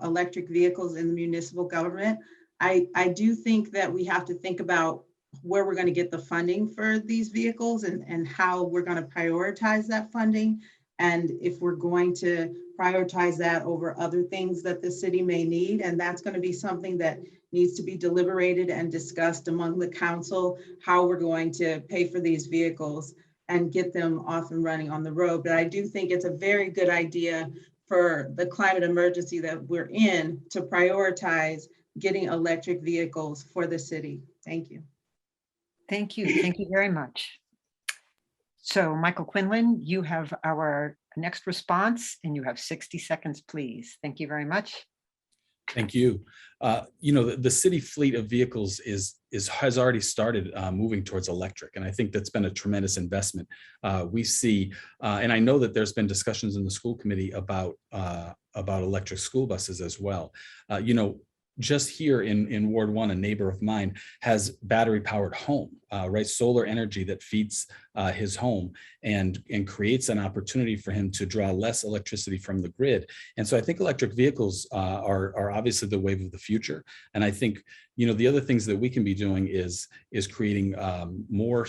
electric vehicles in the municipal government. I do think that we have to think about where we're going to get the funding for these vehicles and how we're going to prioritize that funding. And if we're going to prioritize that over other things that the city may need. And that's going to be something that needs to be deliberated and discussed among the council, how we're going to pay for these vehicles and get them off and running on the road. But I do think it's a very good idea for the climate emergency that we're in to prioritize getting electric vehicles for the city. Thank you. Thank you. Thank you very much. So Michael Quinlan, you have our next response and you have 60 seconds, please. Thank you very much. Thank you. The city fleet of vehicles has already started moving towards electric, and I think that's been a tremendous investment. We see, and I know that there's been discussions in the school committee about electric school buses as well. Just here in Ward 1, a neighbor of mine has battery-powered home, right? Solar energy that feeds his home and creates an opportunity for him to draw less electricity from the grid. And so I think electric vehicles are obviously the wave of the future. And I think, the other things that we can be doing is creating more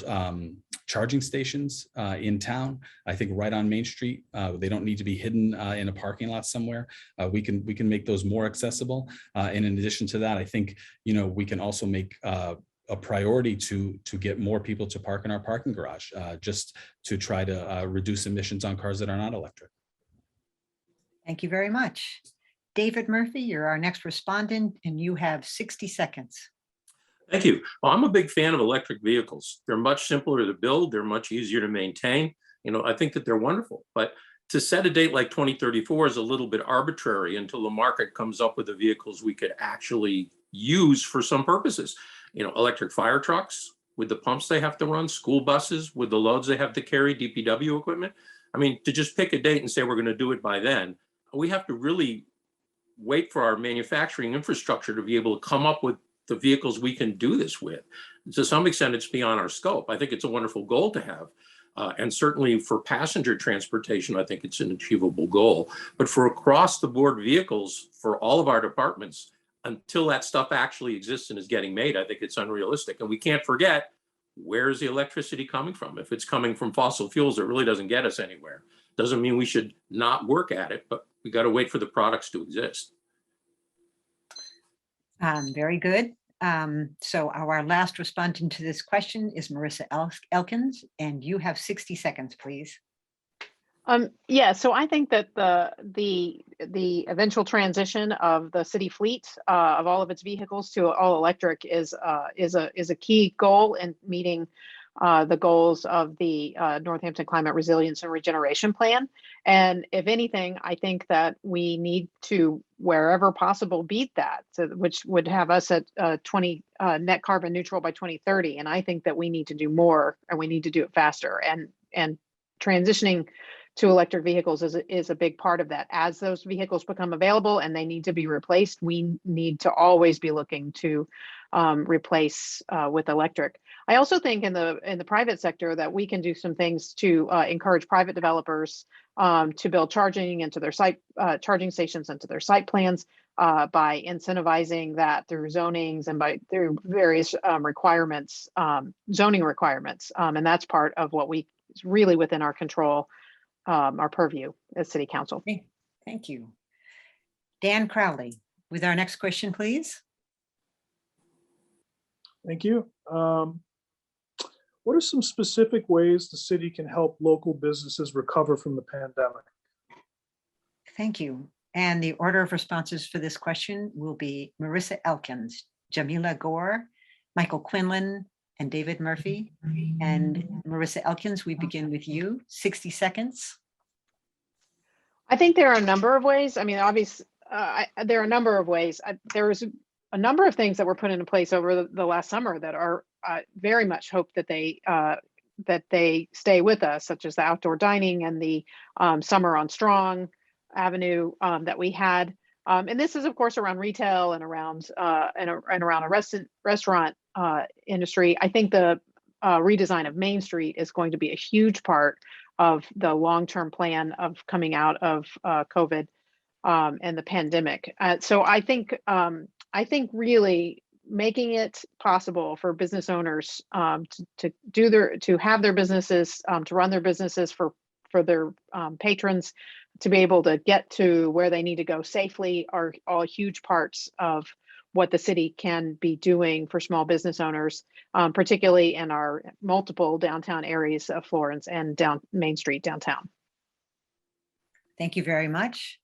charging stations in town. I think right on Main Street, they don't need to be hidden in a parking lot somewhere. We can make those more accessible. And in addition to that, I think, we can also make a priority to get more people to park in our parking garage, just to try to reduce emissions on cars that are not electric. Thank you very much. David Murphy, you're our next respondent and you have 60 seconds. Thank you. Well, I'm a big fan of electric vehicles. They're much simpler to build. They're much easier to maintain. I think that they're wonderful, but to set a date like 2034 is a little bit arbitrary until the market comes up with the vehicles we could actually use for some purposes. You know, electric fire trucks with the pumps they have to run, school buses with the loads they have to carry, DPW equipment. I mean, to just pick a date and say we're going to do it by then, we have to really wait for our manufacturing infrastructure to be able to come up with the vehicles we can do this with. To some extent, it's beyond our scope. I think it's a wonderful goal to have. And certainly for passenger transportation, I think it's an achievable goal. But for across the board vehicles for all of our departments, until that stuff actually exists and is getting made, I think it's unrealistic. And we can't forget, where's the electricity coming from? If it's coming from fossil fuels, it really doesn't get us anywhere. Doesn't mean we should not work at it, but we got to wait for the products to exist. Very good. So our last respondent to this question is Marissa Elkins, and you have 60 seconds, please. Yeah, so I think that the eventual transition of the city fleet of all of its vehicles to all electric is a key goal in meeting the goals of the Northampton Climate Resilience and Regeneration Plan. And if anything, I think that we need to, wherever possible, beat that, so, which would have us at 20 net carbon neutral by 2030. And I think that we need to do more, and we need to do it faster. And transitioning to electric vehicles is a big part of that. As those vehicles become available and they need to be replaced, we need to always be looking to replace with electric. I also think in the private sector that we can do some things to encourage private developers to build charging into their site, charging stations into their site plans by incentivizing that through zonings and through various requirements, zoning requirements. And that's part of what is really within our control, our purview as City Council. Okay, thank you. Dan Crowley, with our next question, please. Thank you. What are some specific ways the city can help local businesses recover from the pandemic? Thank you. And the order of responses for this question will be Marissa Elkins, Jamila Gore, Michael Quinlan, and David Murphy. And Marissa Elkins, we begin with you, 60 seconds. I think there are a number of ways. I mean, obviously, there are a number of ways. There was a number of things that were put into place over the last summer that are very much hope that they stay with us, such as the outdoor dining and the Summer on Strong Avenue that we had. And this is, of course, around retail and around a restaurant industry. I think the redesign of Main Street is going to be a huge part of the long-term plan of coming out of COVID and the pandemic. So I think really making it possible for business owners to have their businesses, to run their businesses for their patrons, to be able to get to where they need to go safely are all huge parts of what the city can be doing for small business owners, particularly in our multiple downtown areas of Florence and down Main Street downtown. Thank you very much.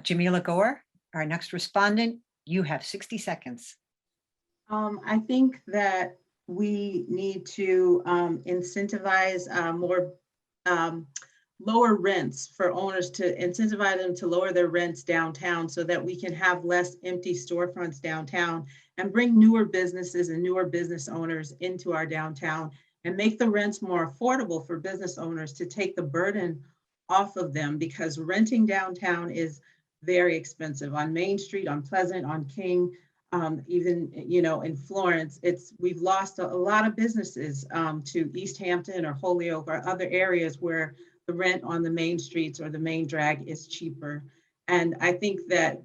Jamila Gore, our next respondent, you have 60 seconds. I think that we need to incentivize more lower rents for owners, to incentivize them to lower their rents downtown so that we can have less empty storefronts downtown and bring newer businesses and newer business owners into our downtown and make the rents more affordable for business owners, to take the burden off of them, because renting downtown is very expensive. On Main Street, on Pleasant, on King, even, you know, in Florence, we've lost a lot of businesses to East Hampton or Holyoke or other areas where the rent on the main streets or the main drag is cheaper. And I think that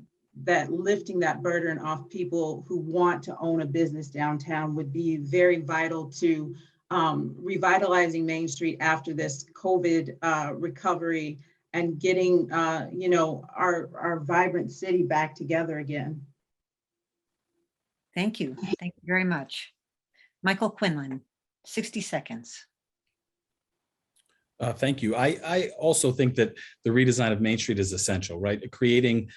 lifting that burden off people who want to own a business downtown would be very vital to revitalizing Main Street after this COVID recovery and getting you know, our vibrant city back together again. Thank you. Thank you very much. Michael Quinlan, 60 seconds. Thank you. I also think that the redesign of Main Street is essential, right? Creating,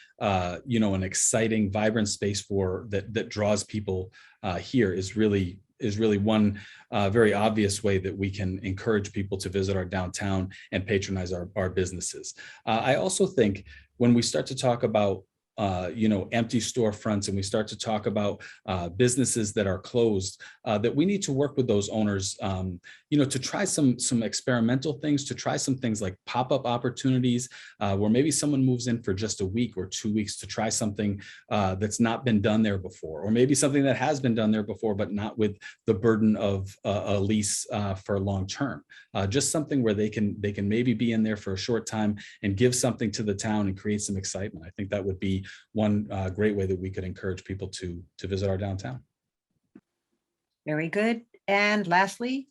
you know, an exciting, vibrant space that draws people here is really one very obvious way that we can encourage people to visit our downtown and patronize our businesses. I also think when we start to talk about empty storefronts, and we start to talk about businesses that are closed, that we need to work with those owners, to try some experimental things, to try some things like pop-up opportunities, where maybe someone moves in for just a week or 2 weeks to try something that's not been done there before, or maybe something that has been done there before, but not with the burden of a lease for long term. Just something where they can maybe be in there for a short time and give something to the town and create some excitement. I think that would be one great way that we could encourage people to visit our downtown. Very good. And lastly,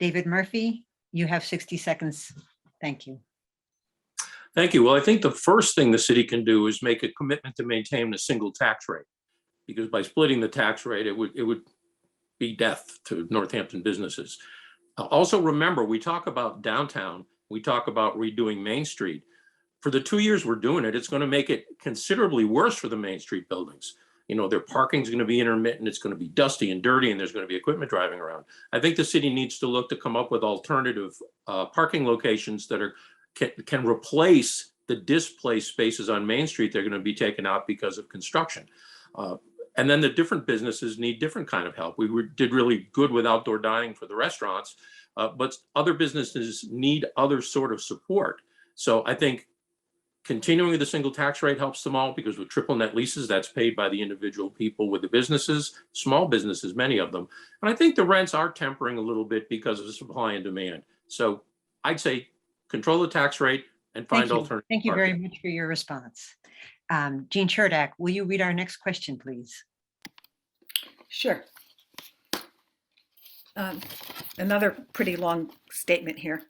David Murphy, you have 60 seconds. Thank you. Thank you. Well, I think the first thing the city can do is make a commitment to maintain a single tax rate, because by splitting the tax rate, it would be death to Northampton businesses. Also, remember, we talk about downtown, we talk about redoing Main Street. For the 2 years we're doing it, it's going to make it considerably worse for the Main Street buildings. Their parking is going to be intermittent, it's going to be dusty and dirty, and there's going to be equipment driving around. I think the city needs to look to come up with alternative parking locations that can replace the displaced spaces on Main Street. They're going to be taken out because of construction. And then the different businesses need different kind of help. We did really good with outdoor dining for the restaurants, but other businesses need other sort of support. So I think continuing with the single tax rate helps them all, because with triple net leases, that's paid by the individual people with the businesses, small businesses, many of them. And I think the rents are tempering a little bit because of the supply and demand. So I'd say control the tax rate and find alternative. Thank you very much for your response. Jean Cherdak, will you read our next question, please? Sure. Another pretty long statement here.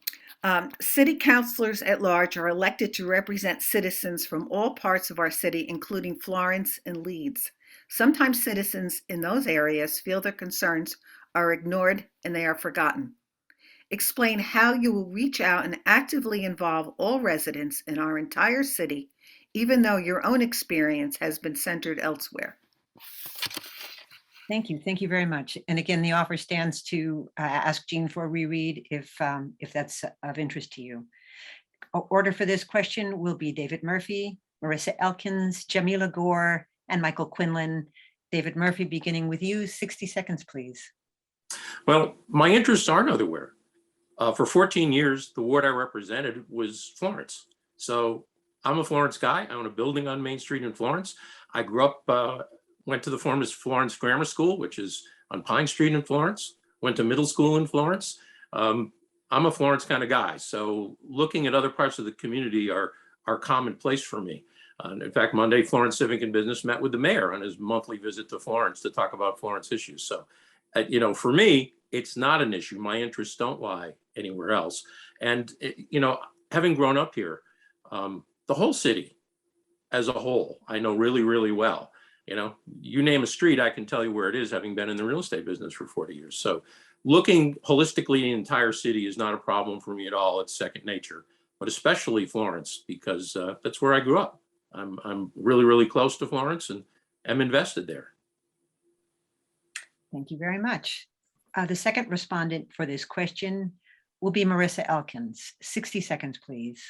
City councilors at large are elected to represent citizens from all parts of our city, including Florence and Leeds. Sometimes citizens in those areas feel their concerns are ignored and they are forgotten. Explain how you will reach out and actively involve all residents in our entire city, even though your own experience has been centered elsewhere. Thank you. Thank you very much. And again, the offer stands to ask Jean for a reread if that's of interest to you. Order for this question will be David Murphy, Marissa Elkins, Jamila Gore, and Michael Quinlan. David Murphy, beginning with you, 60 seconds, please. Well, my interests aren't otherwhere. For 14 years, the ward I represented was Florence. So I'm a Florence guy. I own a building on Main Street in Florence. I grew up, went to the former Florence Grammar School, which is on Pine Street in Florence, went to middle school in Florence. I'm a Florence kind of guy. So looking at other parts of the community are commonplace for me. In fact, Monday, Florence Civic and Business met with the mayor on his monthly visit to Florence to talk about Florence issues. So, for me, it's not an issue. My interests don't lie anywhere else. And, having grown up here, the whole city as a whole, I know really, really well. You name a street, I can tell you where it is, having been in the real estate business for 40 years. So looking holistically at the entire city is not a problem for me at all. It's second nature, but especially Florence, because that's where I grew up. I'm really, really close to Florence and am invested there. Thank you very much. The second respondent for this question will be Marissa Elkins. 60 seconds, please.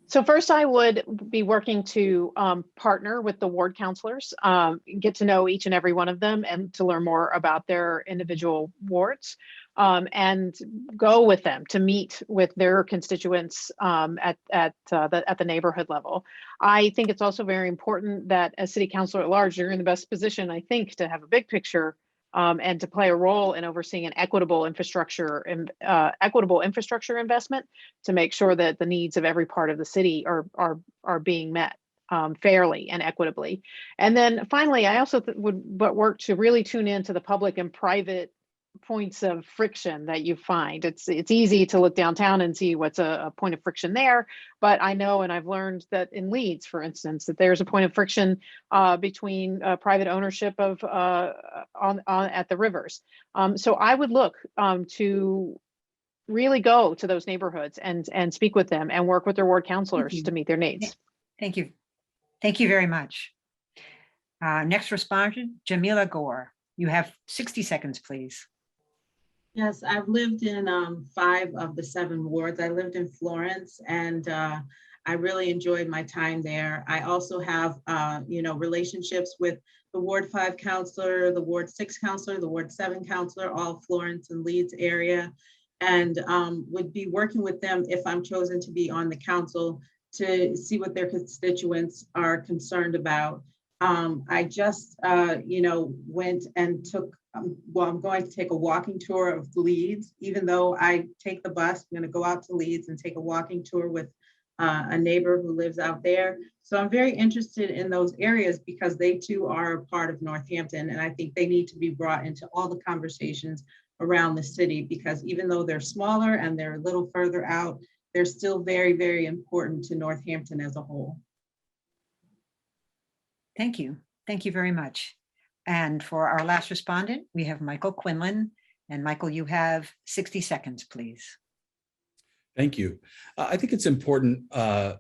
So first, I would be working to partner with the ward counselors, get to know each and every one of them and to learn more about their individual wards, and go with them to meet with their constituents at the neighborhood level. I think it's also very important that as city councilor at large, you're in the best position, I think, to have a big picture and to play a role in overseeing an equitable infrastructure investment to make sure that the needs of every part of the city are being met fairly and equitably. And then finally, I also would work to really tune into the public and private points of friction that you find. It's easy to look downtown and see what's a point of friction there, but I know, and I've learned that in Leeds, for instance, that there's a point of friction between private ownership of at the rivers. So I would look to really go to those neighborhoods and speak with them and work with their ward counselors to meet their needs. Thank you. Thank you very much. Next respondent, Jamila Gore. You have 60 seconds, please. Yes, I've lived in 5 of the 7 wards. I lived in Florence, and I really enjoyed my time there. I also have, relationships with the Ward 5 counselor, the Ward 6 counselor, the Ward 7 counselor, all Florence and Leeds area, and would be working with them if I'm chosen to be on the council to see what their constituents are concerned about. I just, went and took, I'm going to take a walking tour of Leeds. Even though I take the bus, I'm going to go out to Leeds and take a walking tour with a neighbor who lives out there. So I'm very interested in those areas because they too are a part of Northampton. And I think they need to be brought into all the conversations around the city, because even though they're smaller and they're a little further out, they're still very, very important to Northampton as a whole. Thank you. Thank you very much. And for our last respondent, we have Michael Quinlan. And Michael, you have 60 seconds, please. Thank you. I think it's important, that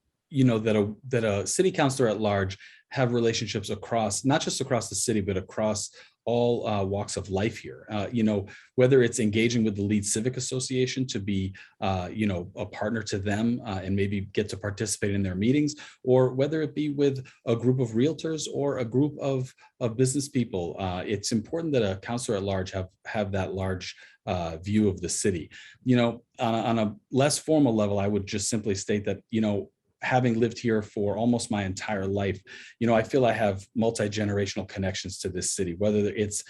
a city councilor at large have relationships across, not just across the city, but across all walks of life here. Whether it's engaging with the Leeds Civic Association to be, a partner to them and maybe get to participate in their meetings, or whether it be with a group of realtors or a group of business people. It's important that a councilor at large have that large view of the city. On a less formal level, I would just simply state that, having lived here for almost my entire life, I feel I have multi-generational connections to this city, whether it's,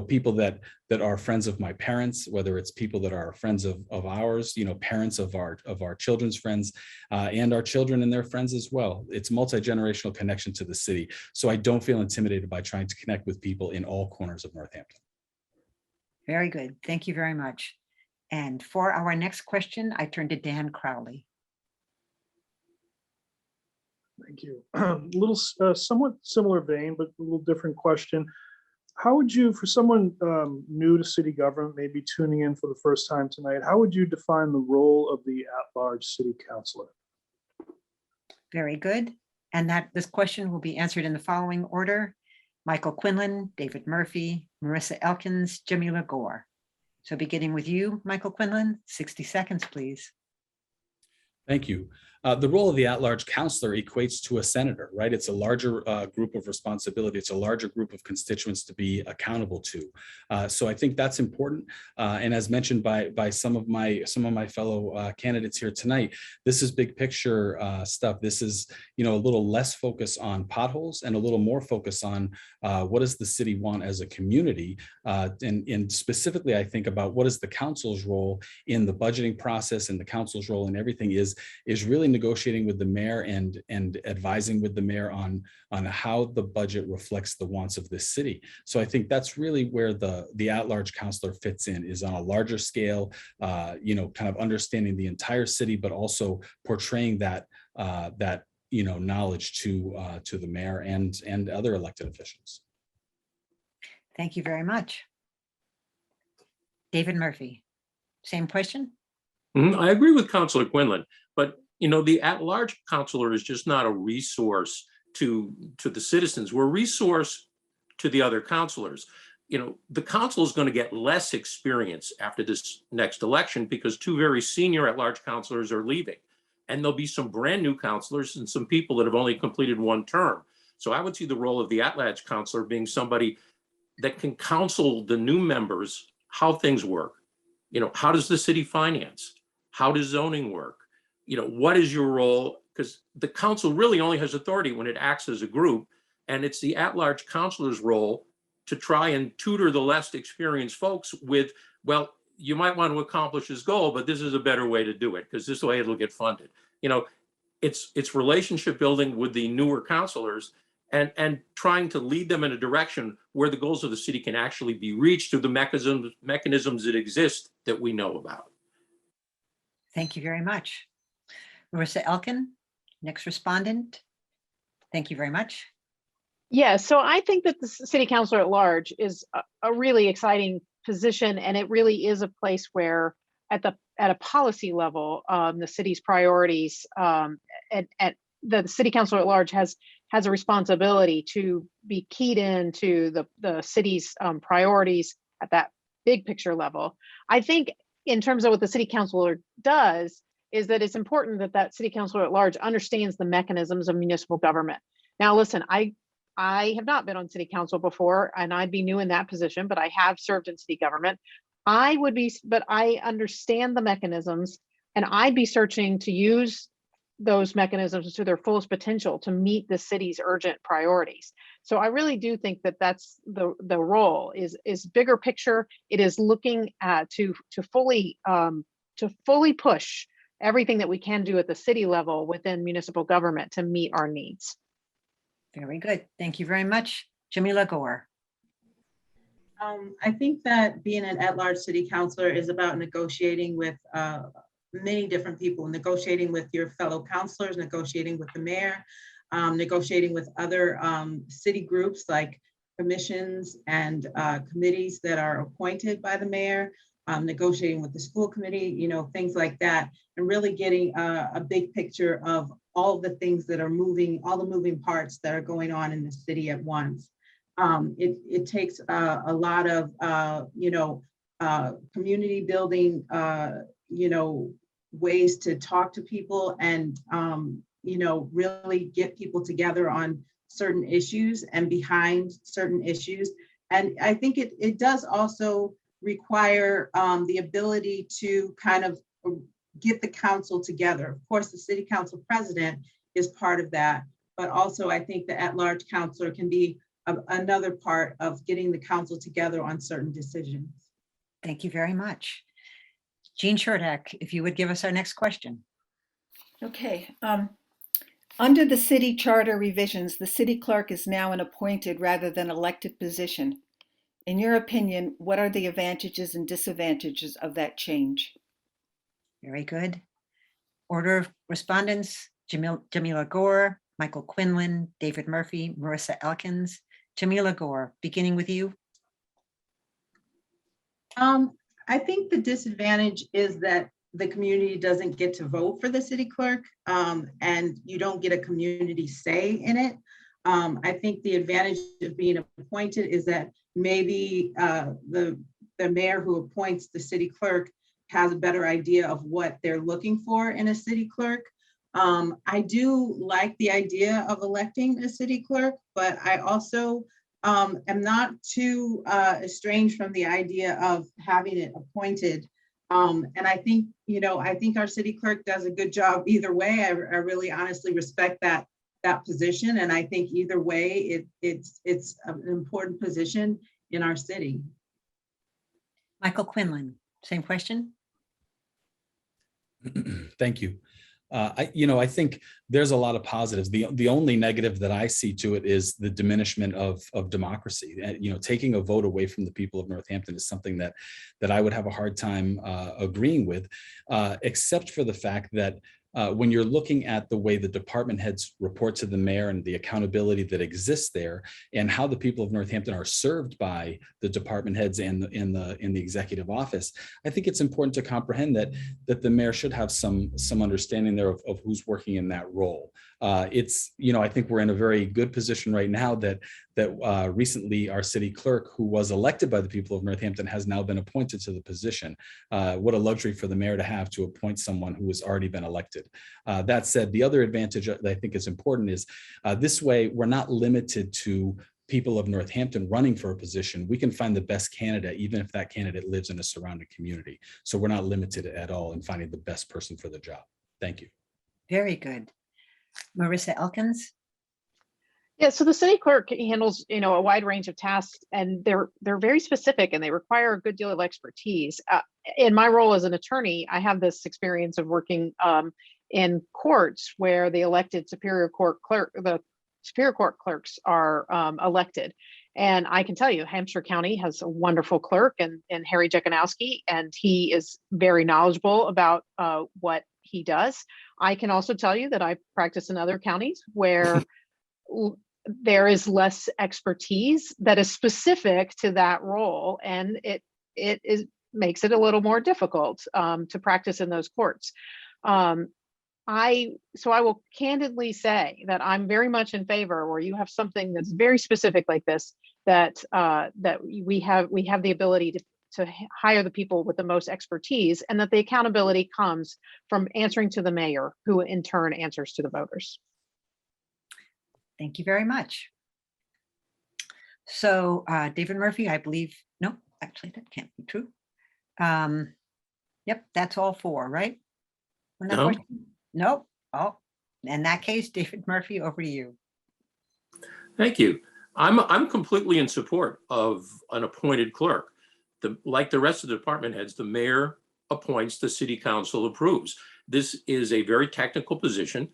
people that are friends of my parents, whether it's people that are friends of ours, parents of our children's friends, and our children and their friends as well. It's multi-generational connection to the city. So I don't feel intimidated by trying to connect with people in all corners of Northampton. Very good. Thank you very much. And for our next question, I turn to Dan Crowley. Thank you. Somewhat similar vein, but a little different question. How would you, for someone new to city government, maybe tuning in for the first time tonight, how would you define the role of the at-large city councilor? Very good. And this question will be answered in the following order: Michael Quinlan, David Murphy, Marissa Elkins, Jamila Gore. So beginning with you, Michael Quinlan, 60 seconds, please. Thank you. The role of the at-large councilor equates to a senator, right? It's a larger group of responsibility. It's a larger group of constituents to be accountable to. So I think that's important. And as mentioned by some of my fellow candidates here tonight, this is big picture stuff. This is a little less focus on potholes and a little more focus on what does the city want as a community, and specifically I think about what is the council's role in the budgeting process, and the council's role in everything is really negotiating with the mayor and advising with the mayor on how the budget reflects the wants of this city. So I think that's really where the at-large councilor fits in, is on a larger scale, kind of understanding the entire city, but also portraying that knowledge to the mayor and other elected officials. Thank you very much. David Murphy, same question? I agree with Councilor Quinlan, but the at-large councilor is just not a resource to the citizens. We're a resource to the other councilors. The council is going to get less experience after this next election because two very senior at-large councilors are leaving, and there'll be some brand new councilors and some people that have only completed one term. So I would see the role of the at-large councilor being somebody that can counsel the new members how things work. How does the city finance? How does zoning work? What is your role? Because the council really only has authority when it acts as a group, and it's the at-large councilor's role to try and tutor the less experienced folks with, well, you might want to accomplish this goal, but this is a better way to do it because this way it'll get funded. It's relationship building with the newer councilors and trying to lead them in a direction where the goals of the city can actually be reached through the mechanisms that exist that we know about. Thank you very much. Marissa Elkin, next respondent. Thank you very much. Yeah, so I think that the city councilor at large is a really exciting position, and it really is a place where at a policy level, the city's priorities, and the city councilor at large has a responsibility to be keyed into the city's priorities at that big picture level. I think in terms of what the city councilor does, is that it's important that that city councilor at large understands the mechanisms of municipal government. Now, listen, I have not been on city council before, and I'd be new in that position, but I have served in city government. But I understand the mechanisms, and I'd be searching to use those mechanisms to their fullest potential to meet the city's urgent priorities. So I really do think that that's the role is bigger picture. It is looking at to fully push everything that we can do at the city level within municipal government to meet our needs. Very good. Thank you very much. Jamila Gore. I think that being an at-large city councilor is about negotiating with many different people, negotiating with your fellow councilors, negotiating with the mayor, negotiating with other city groups like commissions and committees that are appointed by the mayor, negotiating with the school committee, you know, things like that, and really getting a big picture of all the things that are moving, all the moving parts that are going on in the city at once. It takes a lot of, community building, ways to talk to people and, really get people together on certain issues and behind certain issues. And I think it does also require the ability to kind of get the council together. Of course, the city council president is part of that, but also I think the at-large councilor can be another part of getting the council together on certain decisions. Thank you very much. Jean Shurdak, if you would give us our next question. Okay. Under the city charter revisions, the city clerk is now an appointed rather than elected position. In your opinion, what are the advantages and disadvantages of that change? Very good. Order of respondents, Jamila Gore, Michael Quinlan, David Murphy, Marissa Elkins. Jamila Gore, beginning with you. I think the disadvantage is that the community doesn't get to vote for the city clerk, and you don't get a community say in it. I think the advantage of being appointed is that maybe the mayor who appoints the city clerk has a better idea of what they're looking for in a city clerk. I do like the idea of electing a city clerk, but I also am not too estranged from the idea of having it appointed. And I think, I think our city clerk does a good job either way. I really honestly respect that position. And I think either way, it's an important position in our city. Michael Quinlan, same question. Thank you. I think there's a lot of positives. The only negative that I see to it is the diminishment of democracy. Taking a vote away from the people of Northampton is something that I would have a hard time agreeing with, except for the fact that when you're looking at the way the department heads report to the mayor and the accountability that exists there, and how the people of Northampton are served by the department heads and in the executive office, I think it's important to comprehend that the mayor should have some understanding there of who's working in that role. I think we're in a very good position right now that recently our city clerk, who was elected by the people of Northampton, has now been appointed to the position. What a luxury for the mayor to have to appoint someone who has already been elected. That said, the other advantage that I think is important is this way we're not limited to people of Northampton running for a position. We can find the best candidate, even if that candidate lives in a surrounding community. So we're not limited at all in finding the best person for the job. Thank you. Very good. Marissa Elkins. Yeah, so the city clerk handles, a wide range of tasks, and they're very specific and they require a good deal of expertise. In my role as an attorney, I have this experience of working in courts where the elected Superior Court clerks are elected. And I can tell you, Hampshire County has a wonderful clerk and Harry Jekanowski, and he is very knowledgeable about what he does. I can also tell you that I practice in other counties where there is less expertise that is specific to that role, and it makes it a little more difficult to practice in those courts. I will candidly say that I'm very much in favor where you have something that's very specific like this, that we have the ability hire the people with the most expertise, and that the accountability comes from answering to the mayor, who in turn answers to the voters. Thank you very much. So David Murphy, I believe, no, actually that can't be true. Yep, that's all four, right? On that No. question? Nope. Oh, in that case, David Murphy, over to you. Thank you. I'm completely in support of an appointed clerk. Like the rest of the department heads, the mayor appoints, the city council approves. This is a very technical position.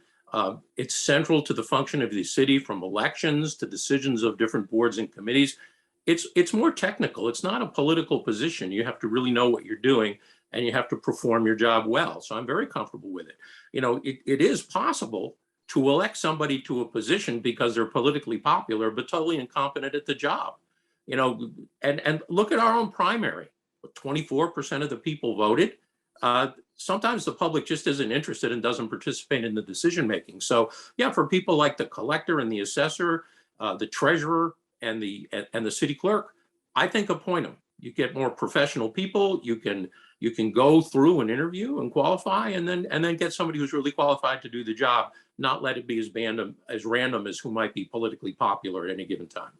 It's central to the function of the city, from elections to decisions of different boards and committees. It's more technical. It's not a political position. You have to really know what you're doing, and you have to perform your job well. So I'm very comfortable with it. You know, it is possible to elect somebody to a position because they're politically popular, but totally incompetent at the job. You know, and look at our own primary. 24% of the people voted. Sometimes the public just isn't interested and doesn't participate in the decision making. So yeah, for people like the collector and the assessor, the treasurer and the city clerk, I think appoint them. You get more professional people. You can go through an interview and qualify, and then get somebody who's really qualified to do the job. Not let it be as random as who might be politically popular at any given time.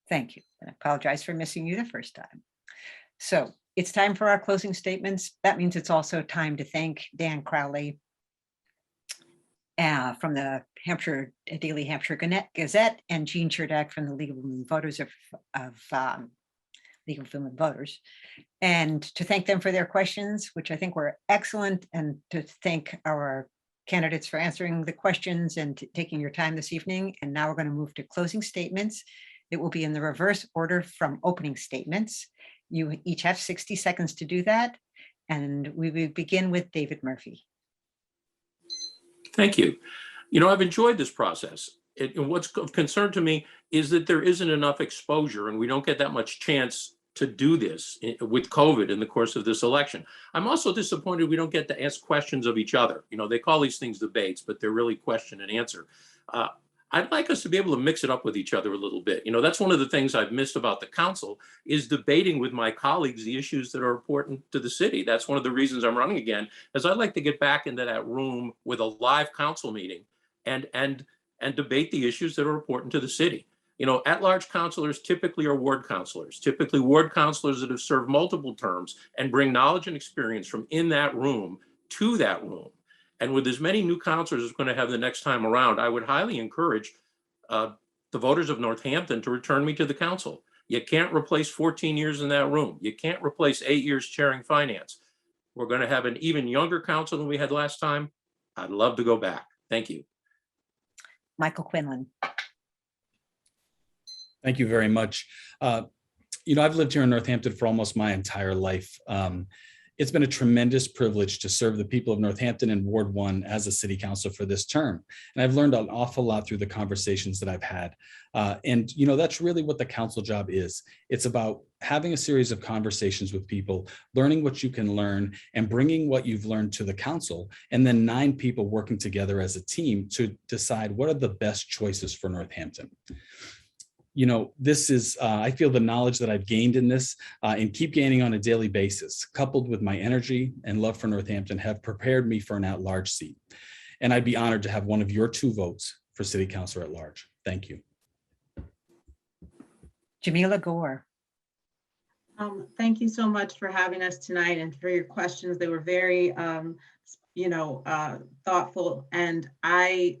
Thank you. I apologize for missing you the first time. So it's time for our closing statements. That means it's also time to thank Dan Crowley from the Daily Hampshire Gazette, and Jean Cherdak from the League of Women Voters League of Women Voters, and to thank them for their questions, which I think were excellent, and to thank our candidates for answering the questions and taking your time this evening. And now we're going to move to closing statements. It will be in the reverse order from opening statements. You each have 60 seconds to do that. And we will begin with David Murphy. Thank you. You know, I've enjoyed this process. What's of concern to me is that there isn't enough exposure, and we don't get that much chance to do this with COVID in the course of this election. I'm also disappointed we don't get to ask questions of each other. You know, they call these things debates, but they're really question and answer. I'd like us to be able to mix it up with each other a little bit. You know, that's one of the things I've missed about the council, is debating with my colleagues the issues that are important to the city. That's one of the reasons I'm running again, is I'd like to get back into that room with a live council meeting and debate the issues that are important to the city. You know, at-large councilors typically are ward councilors, typically ward councilors that have served multiple terms and bring knowledge and experience from in that room to that room. And with as many new councilors as we're going to have the next time around, I would highly encourage the voters of Northampton to return me to the council. You can't replace 14 years in that room. You can't replace 8 years chairing finance. We're going to have an even younger council than we had last time. I'd love to go back. Thank you. Michael Quinlan. Thank you very much. You know, I've lived here in Northampton for almost my entire life. It's been a tremendous privilege to serve the people of Northampton and Ward 1 as a city councilor for this term. And I've learned an awful lot through the conversations that I've had. And, you know, that's really what the council job is. It's about having a series of conversations with people, learning what you can learn, and bringing what you've learned to the council, and then 9 people working together as a team to decide what are the best choices for Northampton. You know, this is, I feel the knowledge that I've gained in this and keep gaining on a daily basis, coupled with my energy and love for Northampton, have prepared me for an at-large seat. And I'd be honored to have one of your 2 votes for city councilor at large. Thank you. Jamila Gore. Thank you so much for having us tonight and for your questions. They were very, thoughtful, and I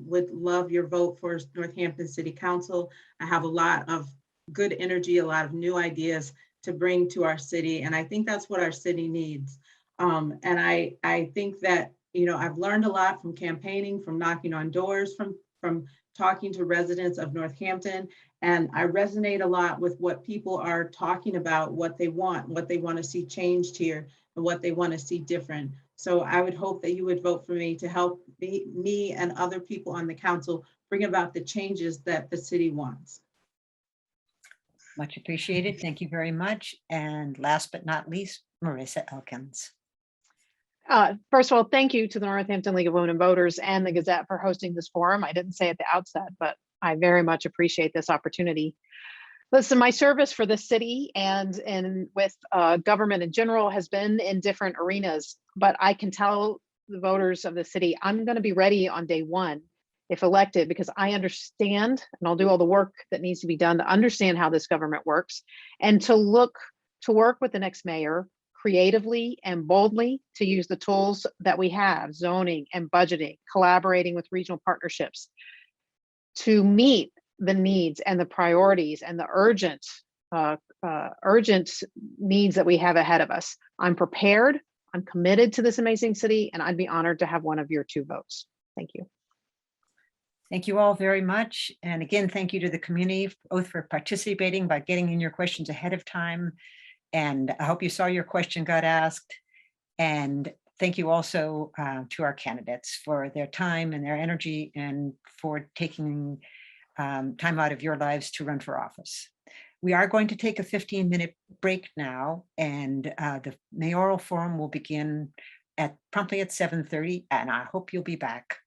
would love your vote for Northampton City Council. I have a lot of good energy, a lot of new ideas to bring to our city, and I think that's what our city needs. And I think that, you know, I've learned a lot from campaigning, from knocking on doors, from talking to residents of Northampton, and I resonate a lot with what people are talking about, what they want to see changed here, and what they want to see different. So I would hope that you would vote for me to help me and other people on the council bring about the changes that the city wants. Much appreciated. Thank you very much. And last but not least, Marissa Elkins. First of all, thank you to the Northampton League of Women Voters and the Gazette for hosting this forum. I didn't say at the outset, but I very much appreciate this opportunity. Listen, my service for the city and with government in general has been in different arenas, but I can tell the voters of the city, I'm going to be ready on day one if elected, because I understand, and I'll do all the work that needs to be done to understand how this government works, and to work with the next mayor creatively and boldly to use the tools that we have, zoning and budgeting, collaborating with regional partnerships, to meet the needs and the priorities and the urgent needs that we have ahead of us. I'm prepared, I'm committed to this amazing city, and I'd be honored to have one of your 2 votes. Thank you. Thank you all very much. And again, thank you to the community, both for participating by getting in your questions ahead of time. And I hope you saw your question got asked. And thank you also to our candidates for their time and their energy and for taking time out of your lives to run for office. We are going to take a 15-minute break now, and the mayoral forum will begin promptly at 7:30, and I hope you'll be back.